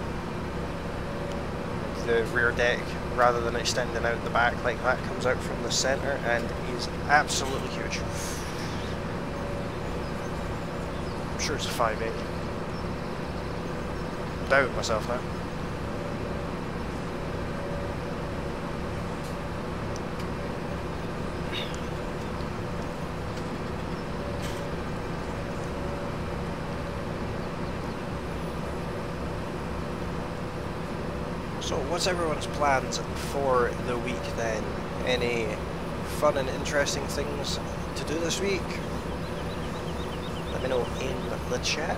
The rear deck, rather than extending out the back like that, comes out from the centre and is absolutely huge. I'm sure it's a 580. I'm doubting myself now. So what's everyone's plans for the week then? Any fun and interesting things to do this week? Let me know in the chat.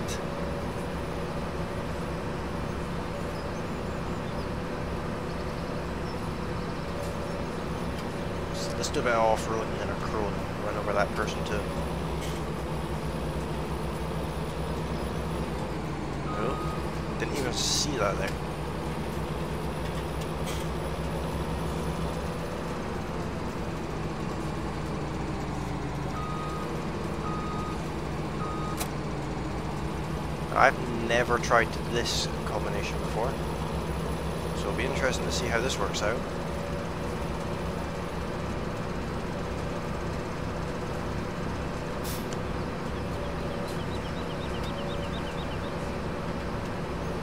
Let's do a bit of off-roading in a crone, run over that person too. Oh, didn't even see that there. I've never tried this combination before, so it'll be interesting to see how this works out.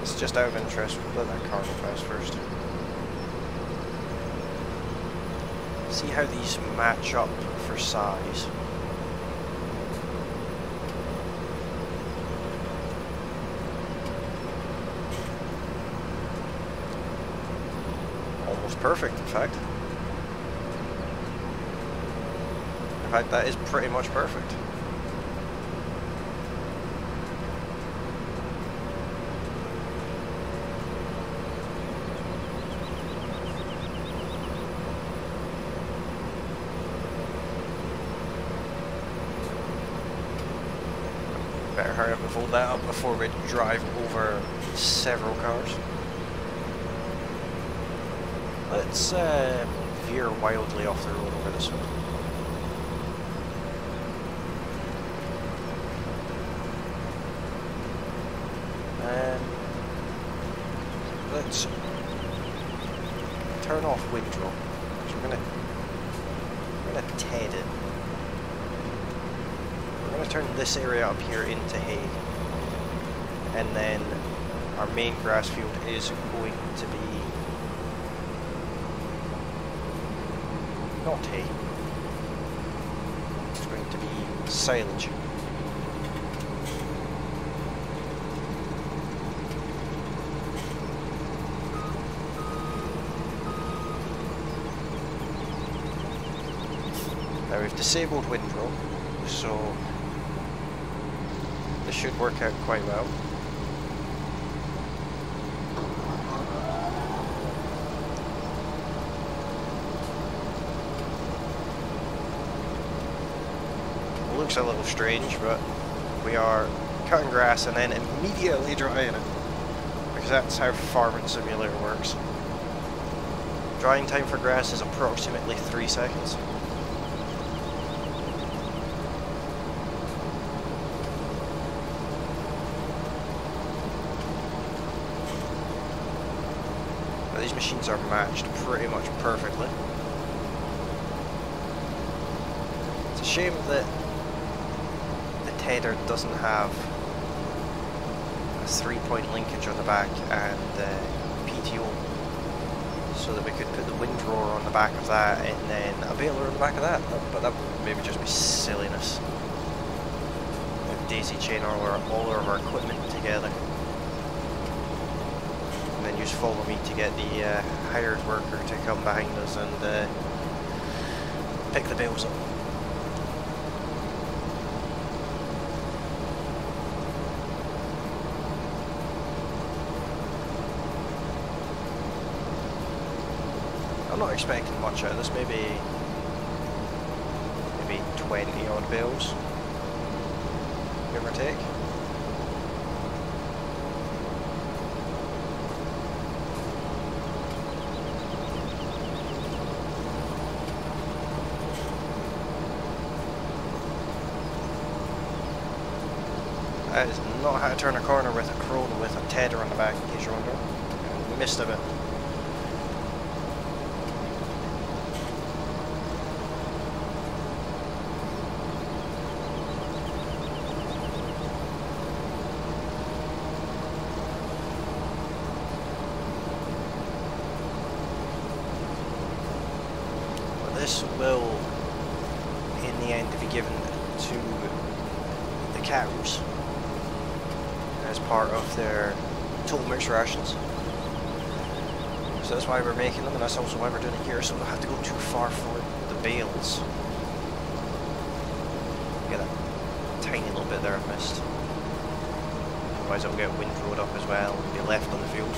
It's just out of interest, we'll let that car go past first. See how these match up for size. Perfect, in fact. In fact, that is pretty much perfect. Better hurry up and fold that up before we drive over several cars. Let's veer wildly off the road over this one. Let's turn off windrow. So we're gonna TED it. We're gonna turn this area up here into hay, and then our main grass field is going to be not hay. It's going to be silage. Now we've disabled windrow, so this should work out quite well. Looks a little strange, but we are cutting grass and then immediately drying it, because that's how Farming Simulator works. Drying time for grass is approximately 3 seconds. Now, these machines are matched pretty much perfectly. It's a shame that header doesn't have a 3-point linkage on the back and PTO, so that we could put the windrower on the back of that and then a baler on the back of that, but that would maybe just be silliness. We'd daisy chain all of our equipment together and then just follow me to get the hired worker to come behind us and pick the bales up. I'm not expecting much out of this, maybe 20 odd bales, give or take. That is not how to turn a corner with a crone with a tedder on the back, in case you're wondering. I missed a bit. This will, in the end, be given to the cows as part of their total mix rations. So that's why we're making them, and that's also why we're doing it here, so we don't have to go too far for the bales. Get that tiny little bit there I've missed. Otherwise it'll get windrowed up as well and be left on the field.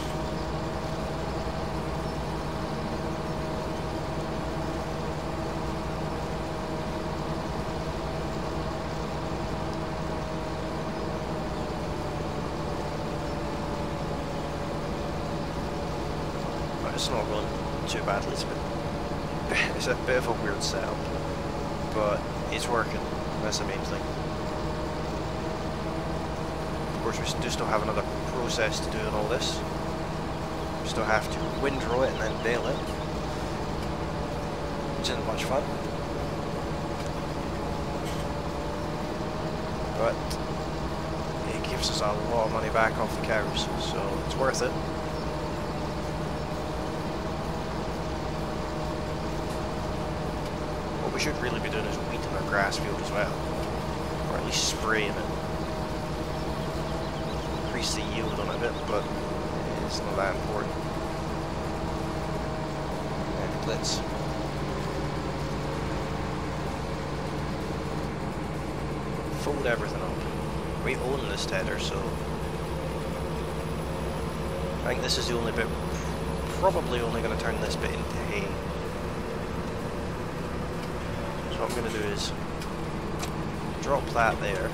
It's not going too badly, it's a bit of a weird setup, but it's working, that's the main thing. Of course we do still have another process to do in all this. We still have to windrow it and then bale it, which isn't much fun. But it gives us a lot of money back off the cows, so it's worth it. What we should really be doing is weeding our grass field as well, or at least spraying it. Increase the yield on it a bit, but it's not that important. And let's fold everything up. We own this tether, so I think this is the only bit, probably only going to turn this bit into hay. So what I'm going to do is drop that there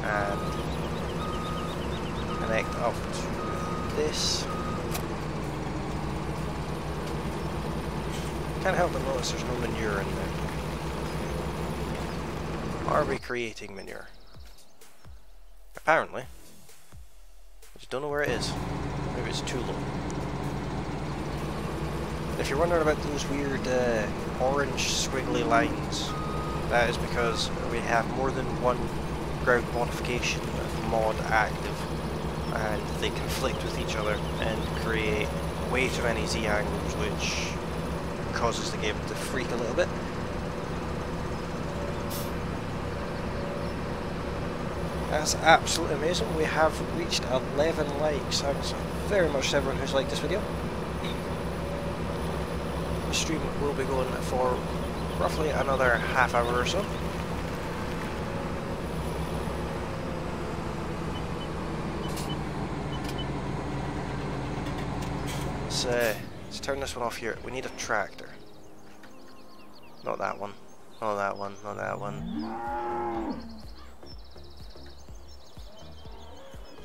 and connect up to this. Can't help but notice there's no manure in there. Are we creating manure? Apparently. I just don't know where it is. Maybe it's too low. If you're wondering about those weird orange squiggly lines, that is because we have more than one ground modification mod active, and they conflict with each other and create way too many Z angles, which causes the game to freak a little bit. That's absolutely amazing. We have reached 11 likes. Thanks very much to everyone who's liked this video. The stream will be going for roughly another half hour or so. Let's turn this one off here. We need a tractor. Not that one. Not that one. Not that one.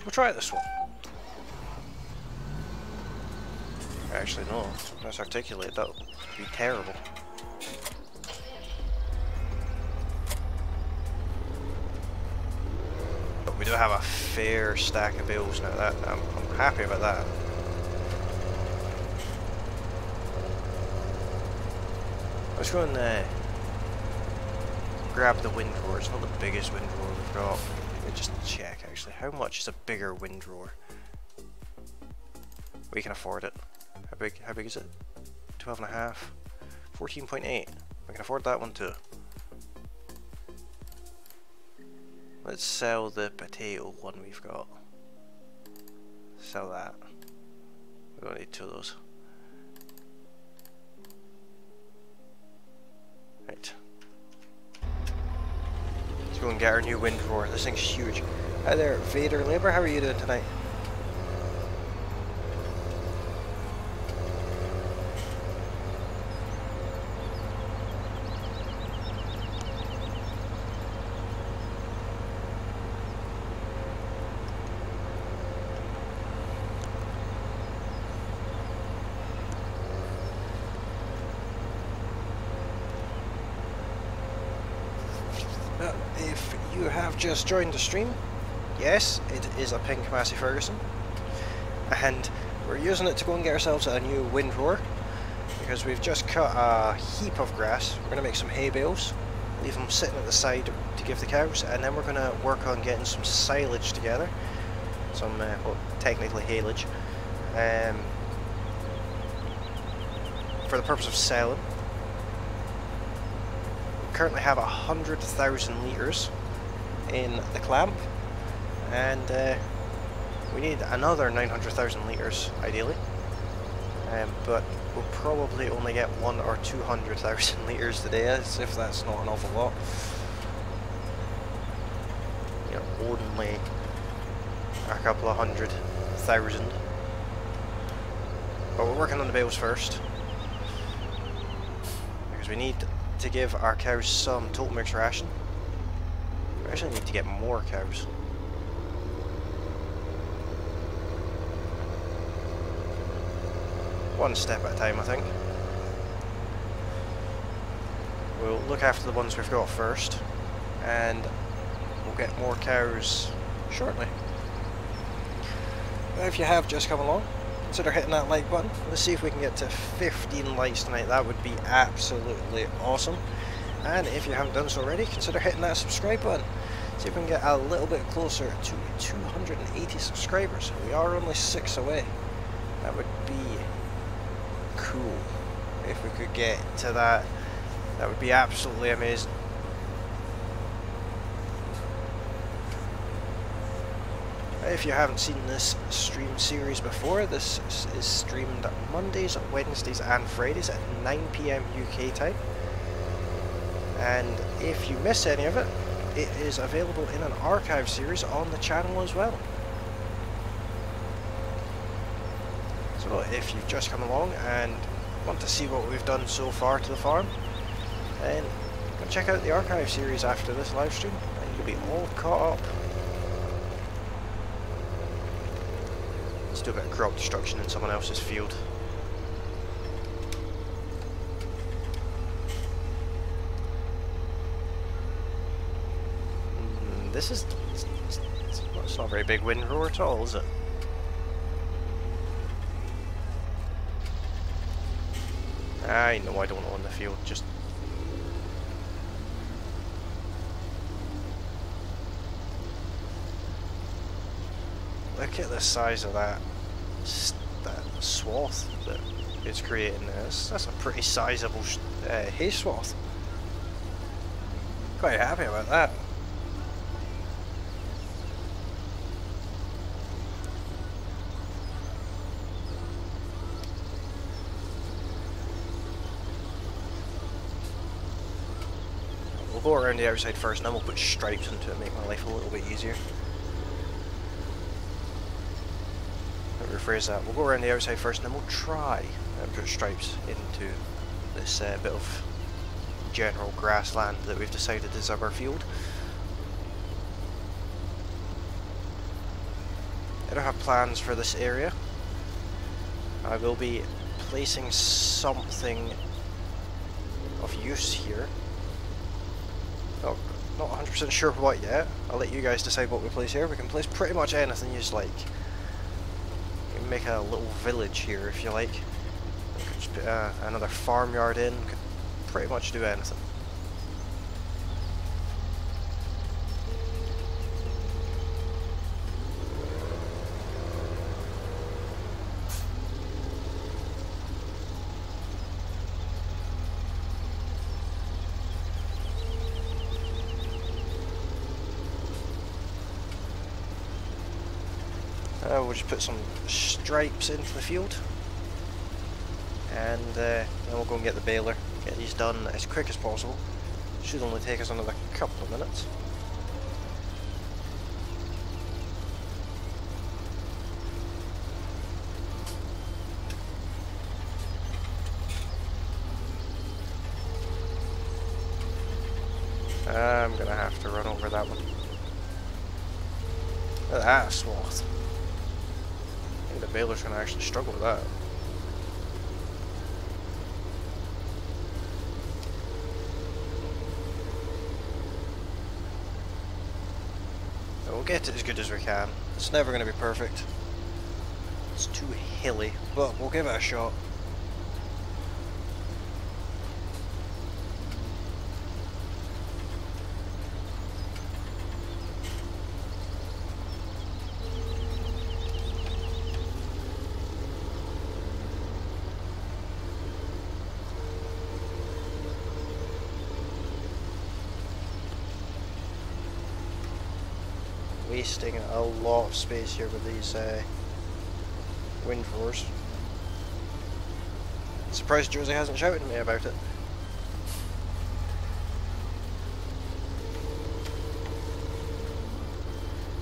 We'll try this one. Actually, no. Let's articulate. That would be terrible. But we do have a fair stack of bales now. That I'm happy about that. Let's go and grab the windrower. It's not the biggest windrower we've got. Let me just check actually. How much is a bigger windrower? We can afford it. How big is it? 12.5. 14.8. We can afford that one too. Let's sell the potato one we've got. Sell that. We don't need two of those. Right. Let's go and get our new windrower. This thing's huge. Hi there, Vader Labour. How are you doing tonight? If you have just joined the stream, yes, it is a pink Massey Ferguson, and we're using it to go and get ourselves a new windrower because we've just cut a heap of grass. We're going to make some hay bales, leave them sitting at the side to give the cows, and then we're going to work on getting some silage together, some well, technically haylage, for the purpose of selling. Currently have 100,000 litres in the clamp, and We need another 900,000 litres, ideally. But we'll probably only get 100,000 or 200,000 litres today, as if that's not an awful lot. You know, only a couple of 100,000. But we're working on the bales first, because we need to give our cows some total mix ration. We actually need to get more cows. One step at a time, I think. We'll look after the ones we've got first, and we'll get more cows shortly. If you have just come along, consider hitting that like button. Let's see if we can get to 15 likes tonight. That would be absolutely awesome. And if you haven't done so already, consider hitting that subscribe button. See if we can get a little bit closer to 280 subscribers. We are only 6 away. That would be cool if we could get to that. That would be absolutely amazing. If you haven't seen this stream series before, this is streamed Mondays, Wednesdays and Fridays at 9 PM UK time. And if you miss any of it, it is available in an archive series on the channel as well. So if you've just come along and want to see what we've done so far to the farm, then go check out the archive series after this live stream and you'll be all caught up. Let's do a bit of crop destruction in someone else's field. This is... it's not a very big windrow at all, is it? I know I don't own the field, just... look at the size of that swath that it's creating. That's a pretty sizable hay swath. Quite happy about that. We'll go around the outside first and then we'll put stripes into it, make my life a little bit easier. Rephrase that. We'll go around the outside first and then we'll try and put stripes into this bit of general grassland that we've decided is our field. I don't have plans for this area. I will be placing something of use here. Not 100% sure what yet. I'll let you guys decide what we place here. We can place pretty much anything you like. You can make a little village here if you like. You could just put another farmyard in. Could pretty much do anything. We'll just put some stripes into the field, and then we'll go and get the baler, get these done as quick as possible. Should only take us another couple of minutes. I'm gonna have to run over that one. Look at that swath. I think the baler's going to actually struggle with that. So we'll get it as good as we can. It's never going to be perfect. It's too hilly, but we'll give it a shot. wasting a lot of space here with these windrowers. Surprised Josie hasn't shouted at me about it.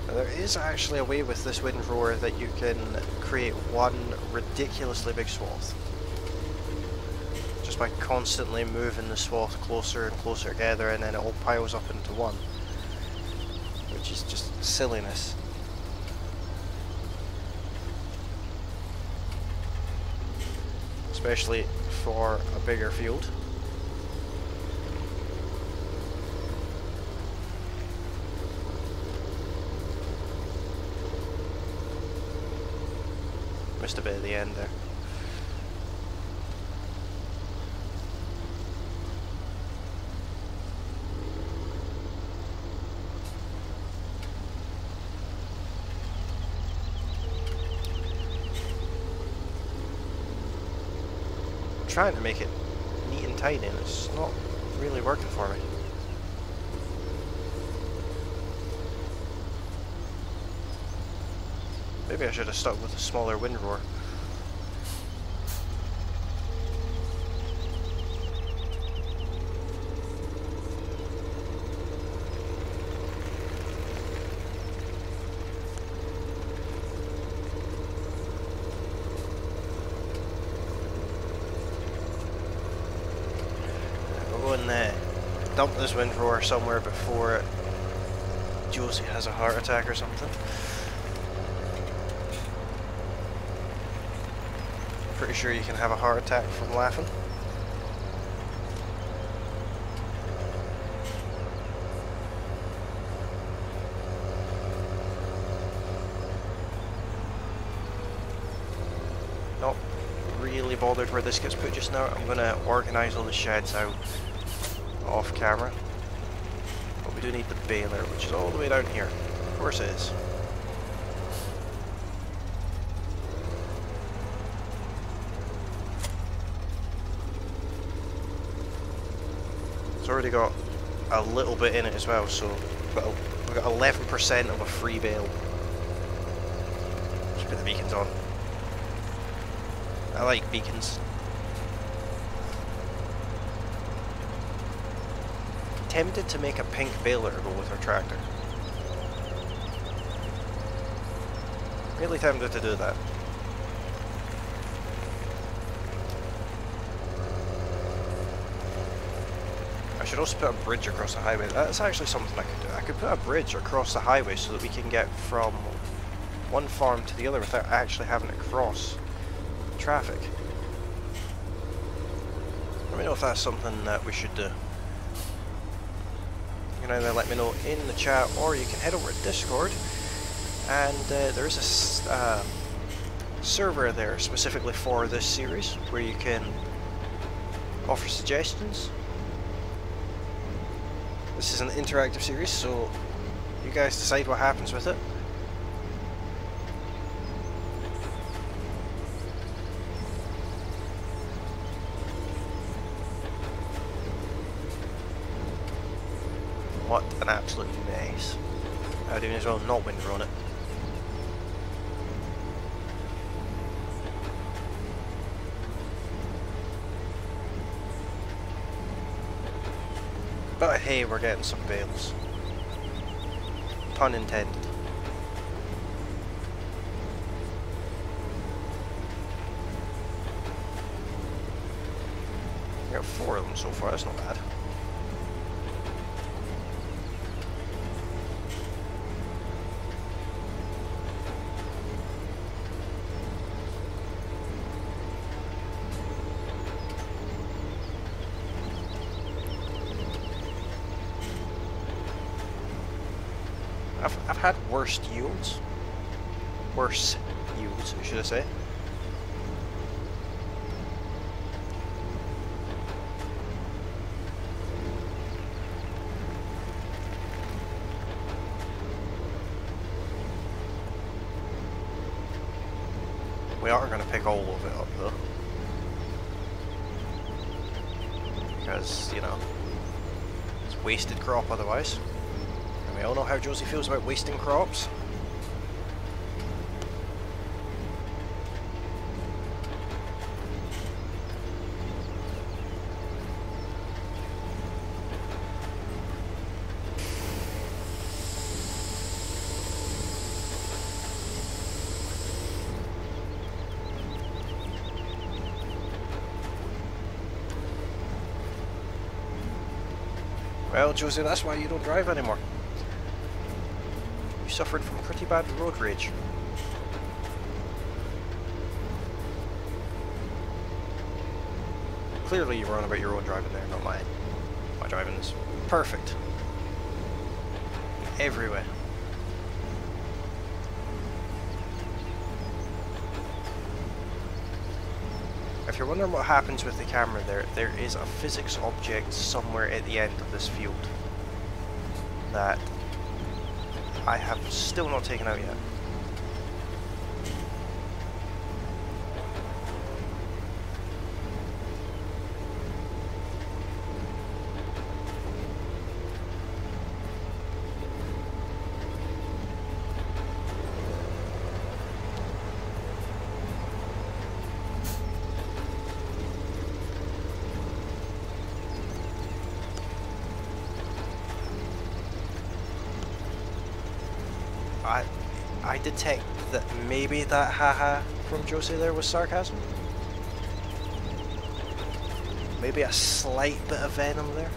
Now, there is actually a way with this windrower that you can create one ridiculously big swath. Just by constantly moving the swath closer and closer together, and then it all piles up into one. Which is just silliness. Especially for a bigger field. Missed a bit at the end there. Trying to make it neat and tidy, and it's not really working for me. Maybe I should have stuck with a smaller windrower. Dump this windrower somewhere before Josie has a heart attack or something. Pretty sure you can have a heart attack from laughing. Not really bothered where this gets put just now. I'm going to organise all the sheds out off camera, but we do need the baler, which is all the way down here. Of course it is. It's already got a little bit in it as well, so we've got 11% of a free bale. Just put the beacons on. I like beacons. Tempted to make a pink baler to go with our tractor. Really tempted to do that. I should also put a bridge across the highway. That's actually something I could do. I could put a bridge across the highway so that we can get from one farm to the other without actually having to cross traffic. Let me know if that's something that we should do. You can either let me know in the chat, or you can head over to Discord, and there is a server there specifically for this series where you can offer suggestions. This is an interactive series, so you guys decide what happens with it. What an absolute mess. I'd even as well not windrow on it. But hey, we're getting some bales. Pun intended. We got 4 of them so far, that's not bad. I've had worse yields, should I say. We are going to pick all of it up though, because, you know, it's wasted crop otherwise. We all know how Josie feels about wasting crops. Well, Josie, that's why you don't drive anymore. You suffered from pretty bad road rage. Clearly you were on about your own driving there, not mine. My driving is perfect. Every way. If you're wondering what happens with the camera there is a physics object somewhere at the end of this field that I have still not taken out yet. I detect that maybe that haha from Josie there was sarcasm. Maybe a slight bit of venom there.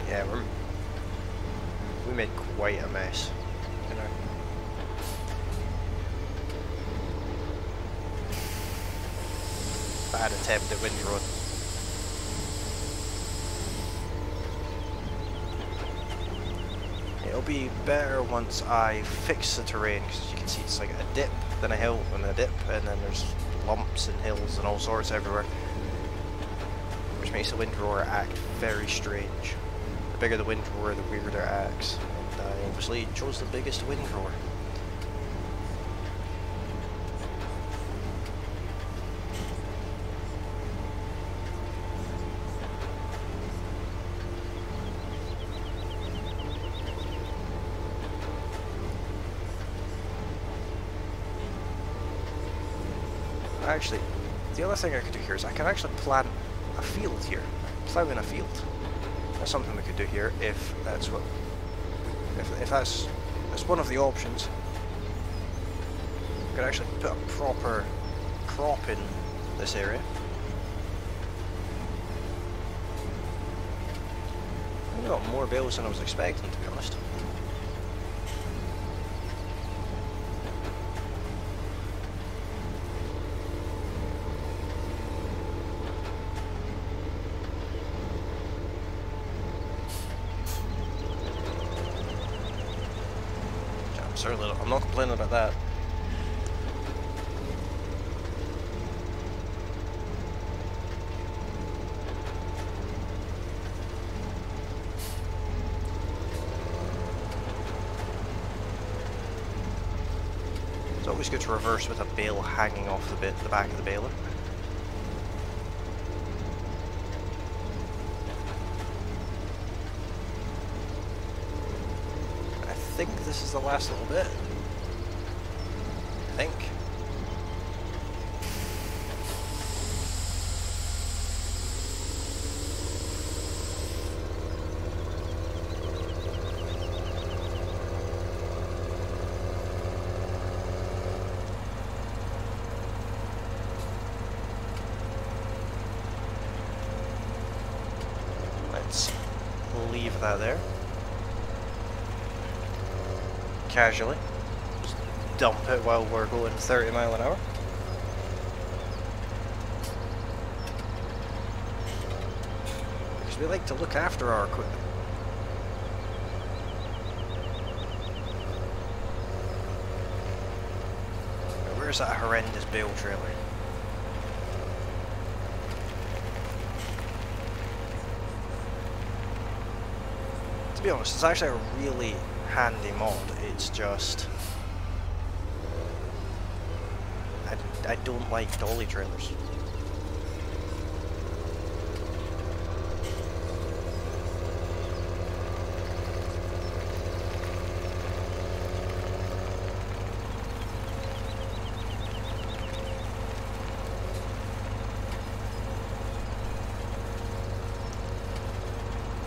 Yeah, we made quite a mess, you know. Bad attempt at windrow. It'll be better once I fix the terrain, because as you can see it's like a dip, then a hill, and a dip, and then there's lumps and hills and all sorts everywhere, which makes the windrower act very strange. The bigger the windrower, the weirder it acts, and I obviously chose the biggest windrower. Actually, the other thing I could do here is I can actually plant a field here, plough in a field. That's something we could do here if that's what, if that's one of the options. We could actually put a proper crop in this area. I got more bales than I was expecting, to be honest. I'm not complaining about that. It's always good to reverse with a bale hanging off the back of the baler. I think this is the last little bit. I think. Let's leave that there. Casually. Just dump it while we're going 30 miles an hour. Because we like to look after our equipment. Now, where's that horrendous bale trailer? be honest, it's actually a really handy mod. It's just I don't like dolly trailers.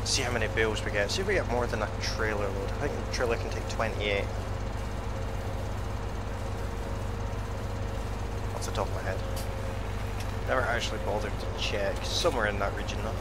See how many bales we get. See if we get more than a trailer load. I think the trailer can take 28. Off the top of my head. Never actually bothered to check. Somewhere in that region though.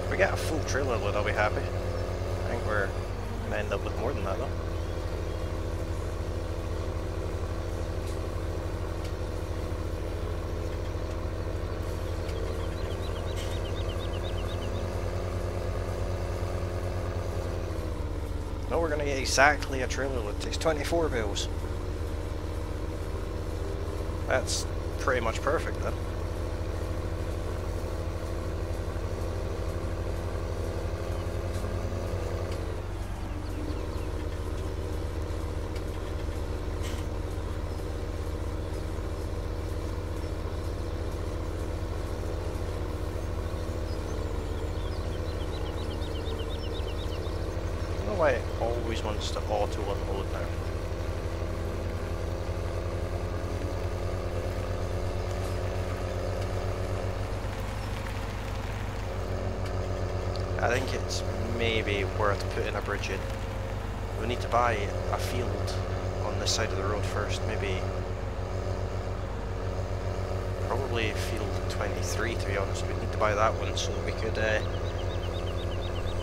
If we get a full trailer load, I'll be happy. I think we're going to end up with more than that though. No, we're going to get exactly a trailer load. It takes 24 bales. That's pretty much perfect then. I don't know why it always wants to auto unload now. I think it's maybe worth putting a bridge in. We need to buy a field on this side of the road first, maybe probably field 23 to be honest. We need to buy that one so that we could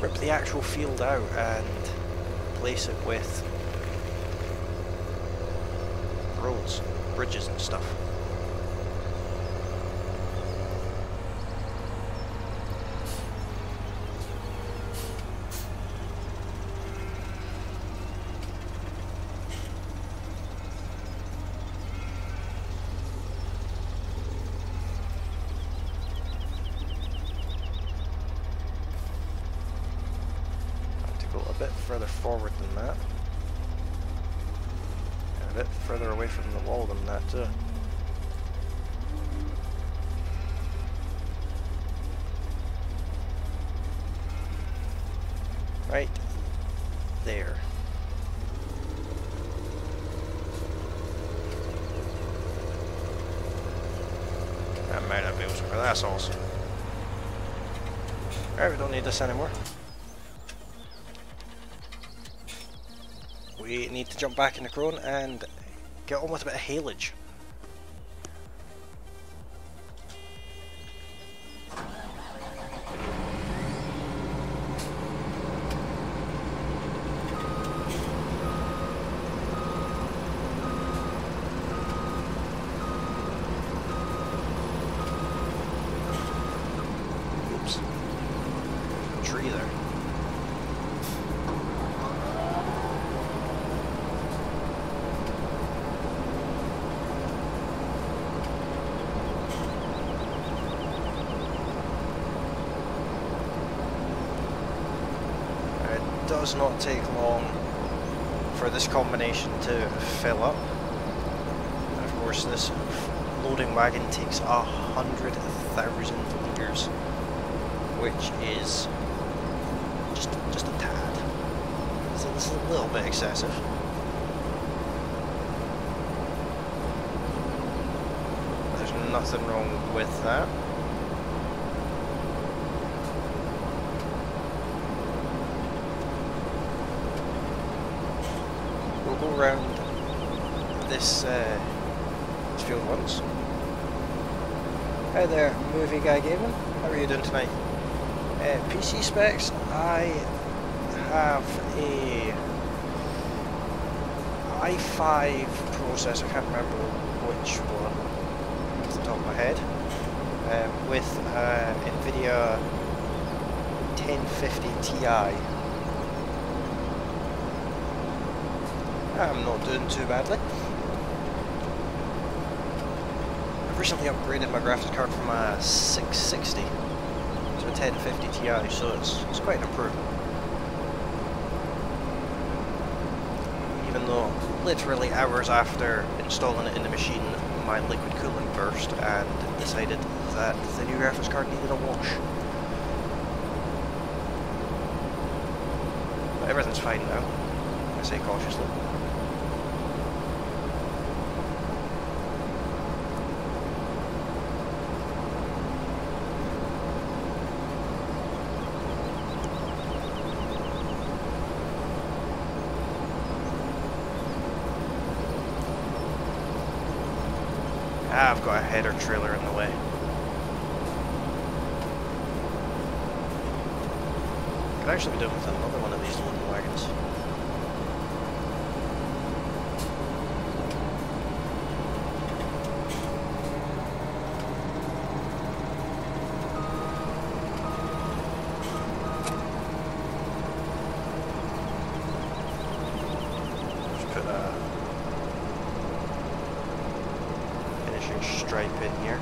rip the actual field out and place it with roads, bridges and stuff. A bit further forward than that, and a bit further away from the wall than that too. Right there. That might have been over. That's awesome. Alright, we don't need this anymore. We need to jump back in the crone and get on with a bit of haylage. Oops. Tree there. Does not take long for this combination to fill up. And of course this loading wagon takes 100,000 litres, which is just a tad. So this is a little bit excessive. There's nothing wrong with that. We'll go around this field once. Hi there, movie guy gaming. How are you doing tonight? PC specs, I have a i5 processor, I can't remember which one off the top of my head, with NVIDIA 1050 Ti. I'm not doing too badly. I've recently upgraded my graphics card from a 660 to a 1050 Ti, so it's quite an improvement. Even though literally hours after installing it in the machine, my liquid coolant burst and decided that the new graphics card needed a wash. But everything's fine now, I say cautiously. I've got a header trailer in the way. Could actually be doing with another one of these loading wagons. Just put a stripe in here.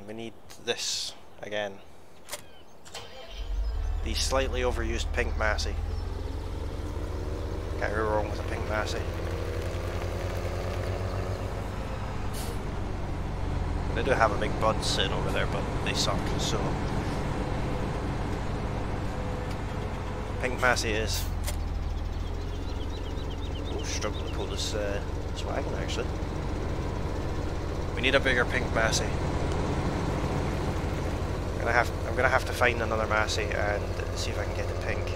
We need this again. The slightly overused pink Massey. Can't go wrong with a pink Massey. They do have a big bud sitting over there, but they suck, so... Pink Massey is. Oh, struggling to pull this wagon, actually. We need a bigger pink Massey. I'm gonna have to find another Massey and see if I can get the pink.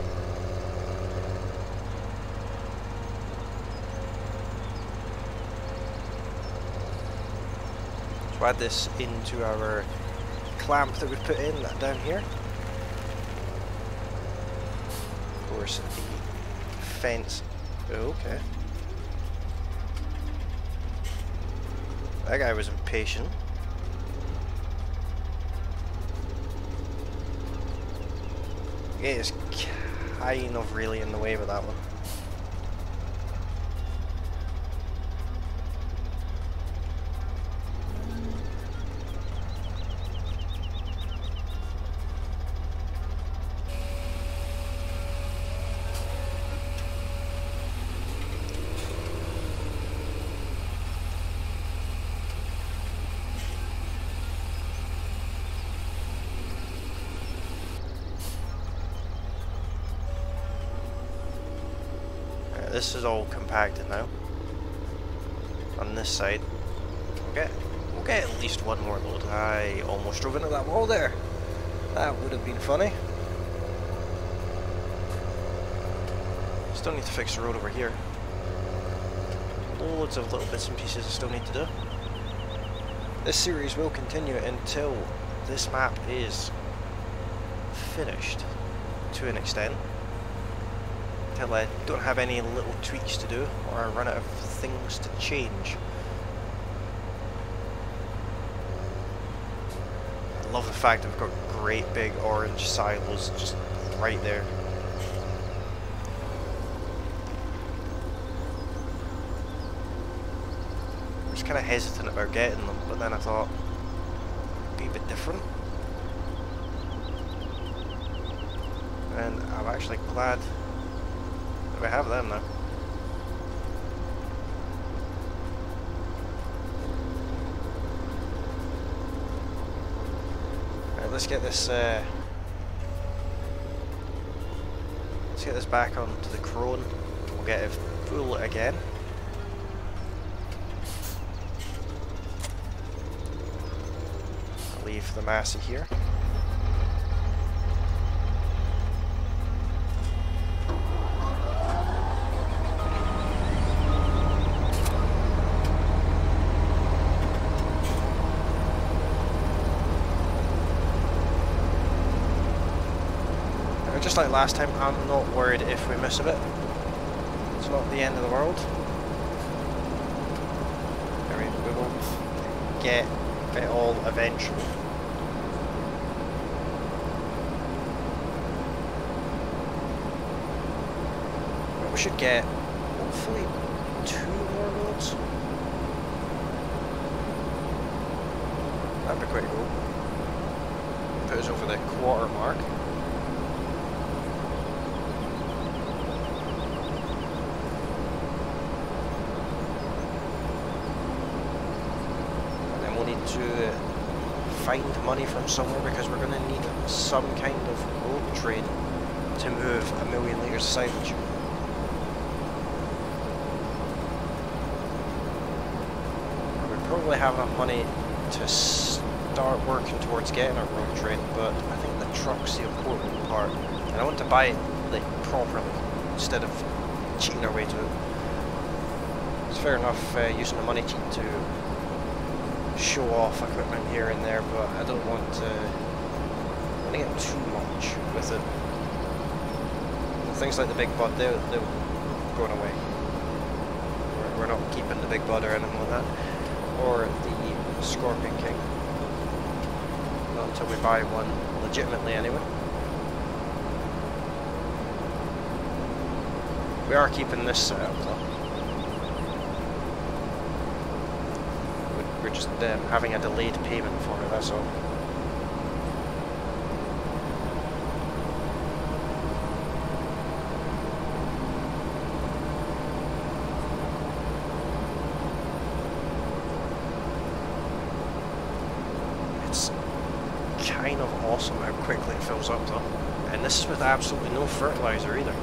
Add this into our clamp that we've put in down here. Of course, the fence. Oh, okay. That guy was impatient. Yeah, it's kind of really in the way with that one. This is all compacted now. On this side, we'll get at least one more load. I almost drove into that wall there. That would have been funny. Still need to fix the road over here. Loads of little bits and pieces I still need to do. This series will continue until this map is finished, to an extent. Until I don't have any little tweaks to do, or I run out of things to change. I love the fact that we've got great big orange silos just right there. I was kind of hesitant about getting them, but then I thought it'd be a bit different. And I'm actually glad we have them now. Right, let's get this back onto the crone. We'll get it full again. I'll leave the Massey here. just like last time, I'm not worried if we miss a bit. It's not the end of the world. I mean, we will get it all eventually. But we should get, hopefully, 2 more loads. That'd be quite cool. Put us over the quarter mark. And then we'll need to find money from somewhere because we're going to need some kind of road train to move 1 million litres of silage. We probably have enough money to start working towards getting a road train, but I think the truck's the important part, and I want to buy it like properly instead of cheating our way to it. It's fair enough using the money to show off equipment here and there, but I don't want to get too much with it. And things like the big bud, they're going away. We're not keeping the big bud or anything like that, or the Scorpion King. Not until we buy one legitimately anyway. We are keeping this set up though. We're just having a delayed payment for it, that's all. Kind of awesome how quickly it fills up though, and this is with absolutely no fertilizer either.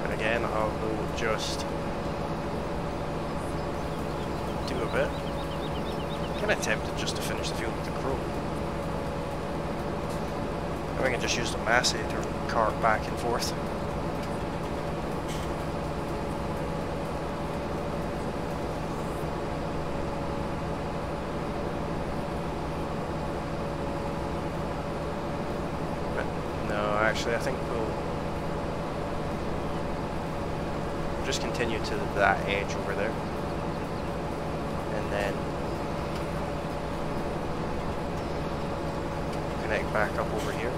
And again, I will just do a bit. I'm kind of tempted just to finish the field with the crow. And we can just use the Massey to cart back and forth. But no, actually I think we'll just continue to that edge over there. And then connect back up over here.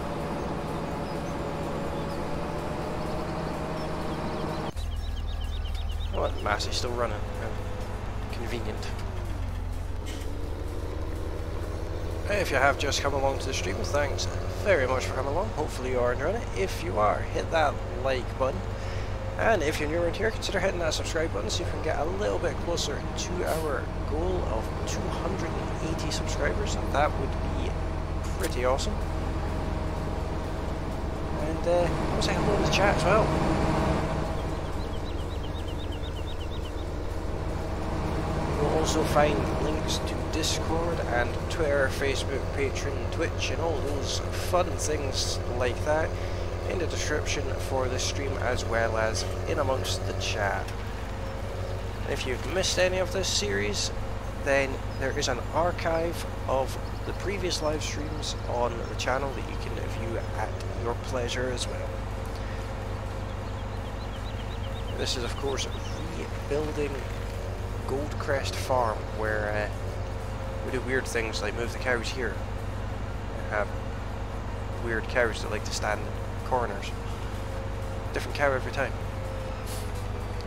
Oh, the Massey's still running. Convenient. If you have just come along to the stream, thanks very much for coming along. Hopefully you are enjoying it. If you are, hit that like button. And if you're new around here, consider hitting that subscribe button so you can get a little bit closer to our goal of 280 subscribers. That would be pretty awesome. And I want to say hello to the chat as well. You'll also find links to Discord and Twitter, Facebook, Patreon, Twitch and all those fun things like that in the description for the stream as well as in amongst the chat. If you've missed any of this series, then there is an archive of the previous live streams on the channel that you can view at your pleasure as well. This is of course rebuilding Goldcrest farm, where we do weird things like move the cows here and have weird cows that like to stand in corners. Different cow every time.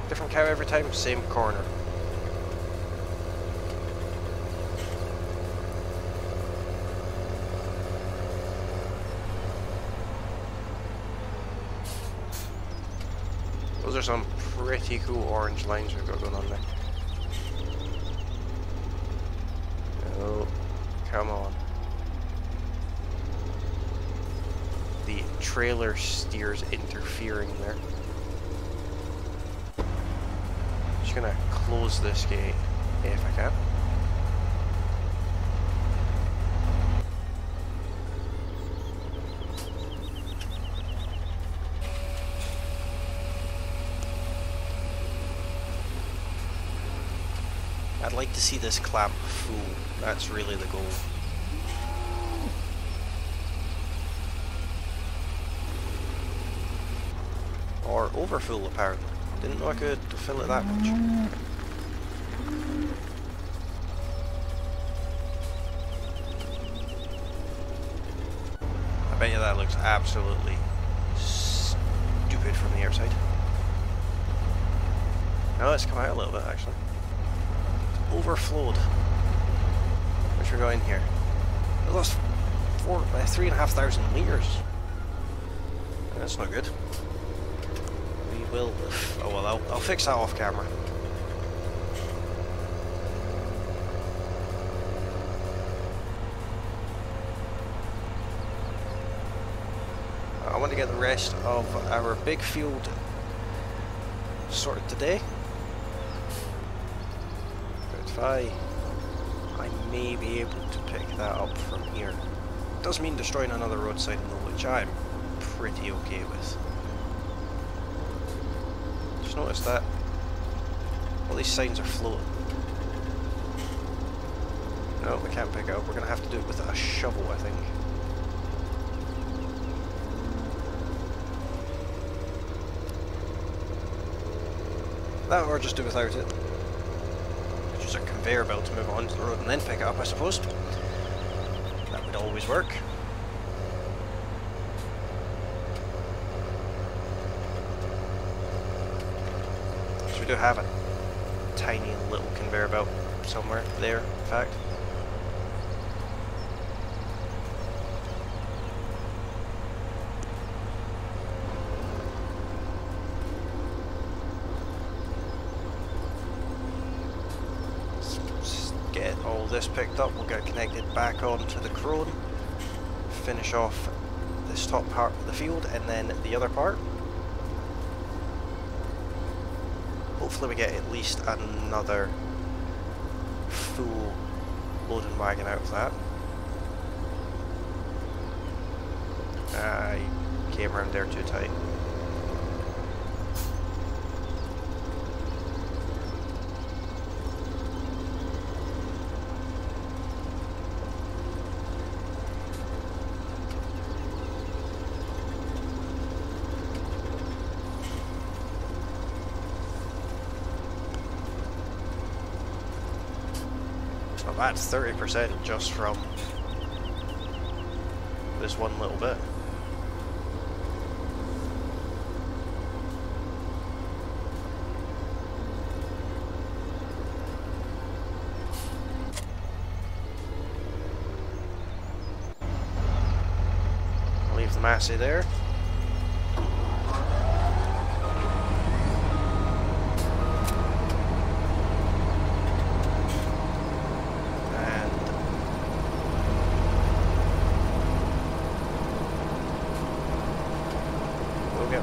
Different cow every time, same corner. Those are some pretty cool orange lines we've got going on there. Oh, come on. The trailer steer's interfering there. Just gonna close this gate if I can. I'd like to see this clamp full. That's really the goal. Or over full, apparently. Didn't know I could fill it that much. I bet you that looks absolutely stupid from the outside. Now let's come out a little bit, actually. It's overflowed. Which we're going here. We lost 3,500 litres. That's not good. We will... Oh well, I'll fix that off camera. I want to get the rest of our big field sorted today. But if I may be able to pick that up from here. It does mean destroying another roadside though, which I'm pretty okay with. Just notice that all these signs are floating. No, we can't pick it up. We're going to have to do it with a shovel, I think. That or just do without it. Use a conveyor belt to move on to the road and then pick it up, I suppose. That would always work. So we do have a tiny little conveyor belt somewhere there, in fact. Get all this picked up, we'll get connected back onto the crone, finish off this top part of the field and then the other part. Hopefully we get at least another full loading wagon out of that. I came around there too tight. That's 30% just from this one little bit. I'll leave the Massey there.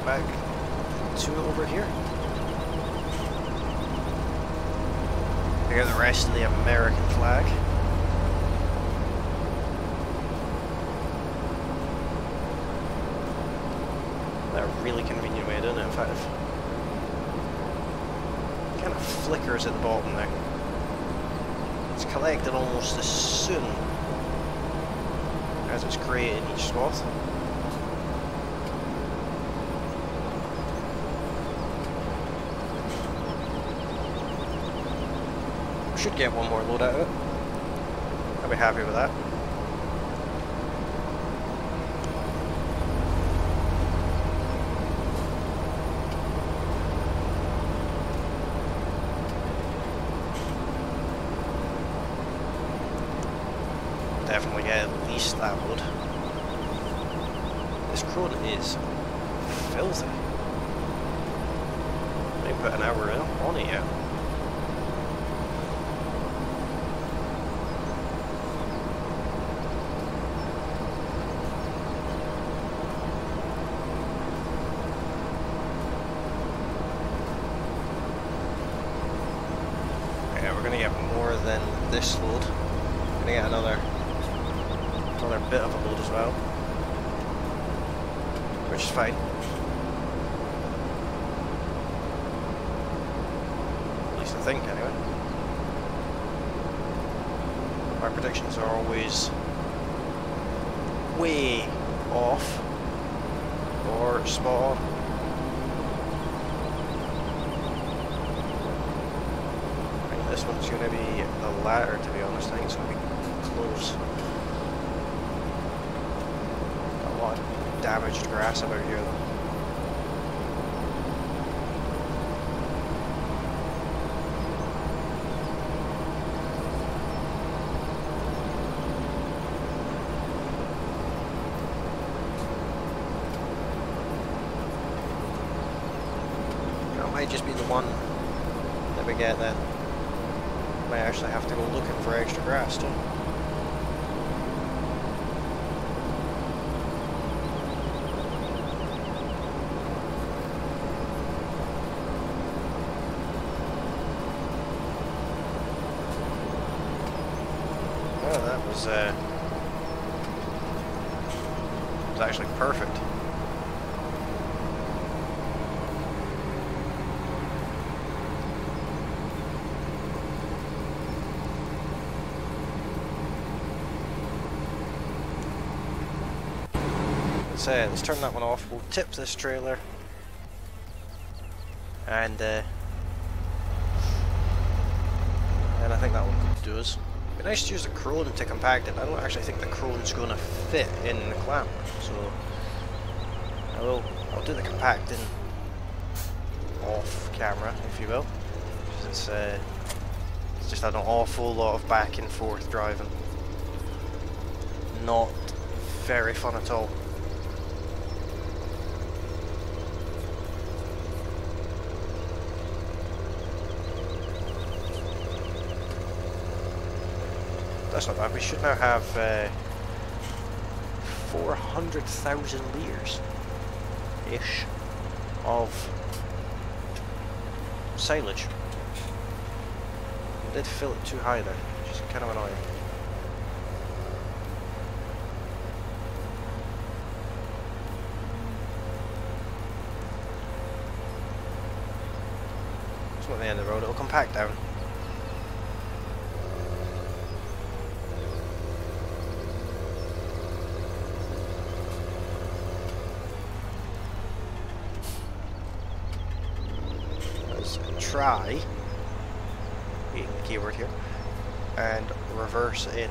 Back to over here. Pick out the rest of the American flag. That's a really convenient way of doing it, in fact. It kind of flickers at the bottom there. It's collected almost as soon as it's created in each swath. Should get one more load out of it. I'll be happy with that. Definitely get at least that load. This crone is filthy. They put an hour on it yet. Than this load. I'm gonna get another bit of a load as well, which is fine. At least I think, anyway. My predictions are always way off or spot on. This one's going to be the latter, to be honest. I think it's going to be close. Got a lot of damaged grass about here, though. That might just be the one that we get then. Might actually have to go looking for extra grass too. Well, that was actually perfect. Let's turn that one off. We'll tip this trailer, and I think that will do us. It'd be nice to use the crone to compact it. I don't actually think the crone's going to fit in the clamp, so I'll do the compacting off camera, if you will. It's just an awful lot of back and forth driving. Not very fun at all. That's not bad. We should now have 400,000 litres-ish of silage. I did fill it too high there, which is kind of annoying. It's not the end of the road, it'll compact down. Try, being the keyword here, and reverse in.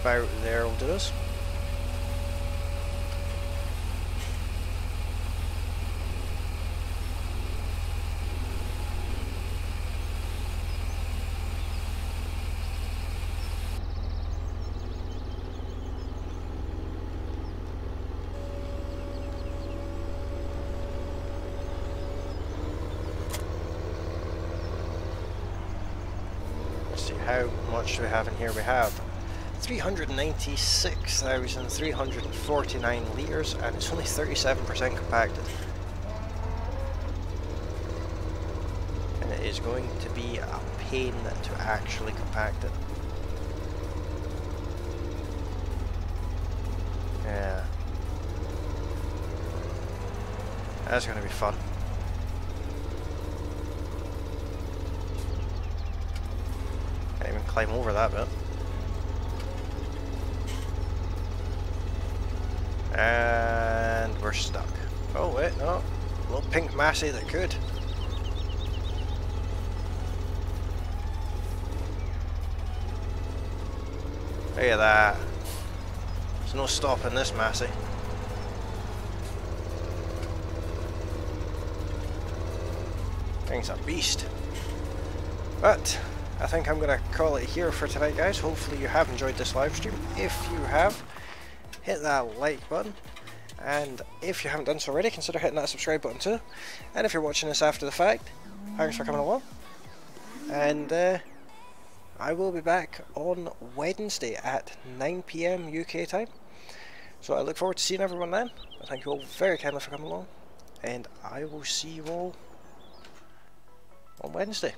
About there will do us. How much do we have in here? We have 396,349 litres, and it's only 37% compacted. And it is going to be a pain to actually compact it. Yeah. That's going to be fun. Can't even climb over that bit. And we're stuck. Oh wait, no. A little pink massey that could. Look at that. There's no stopping this massey. Thing's a beast. But I think I'm going to call it here for tonight, guys. Hopefully you have enjoyed this live stream. If you have, hit that like button. And if you haven't done so already, consider hitting that subscribe button too. And if you're watching this after the fact, thanks for coming along. And I will be back on Wednesday at 9 PM UK time. So I look forward to seeing everyone then. Thank you all very kindly for coming along. And I will see you all on Wednesday.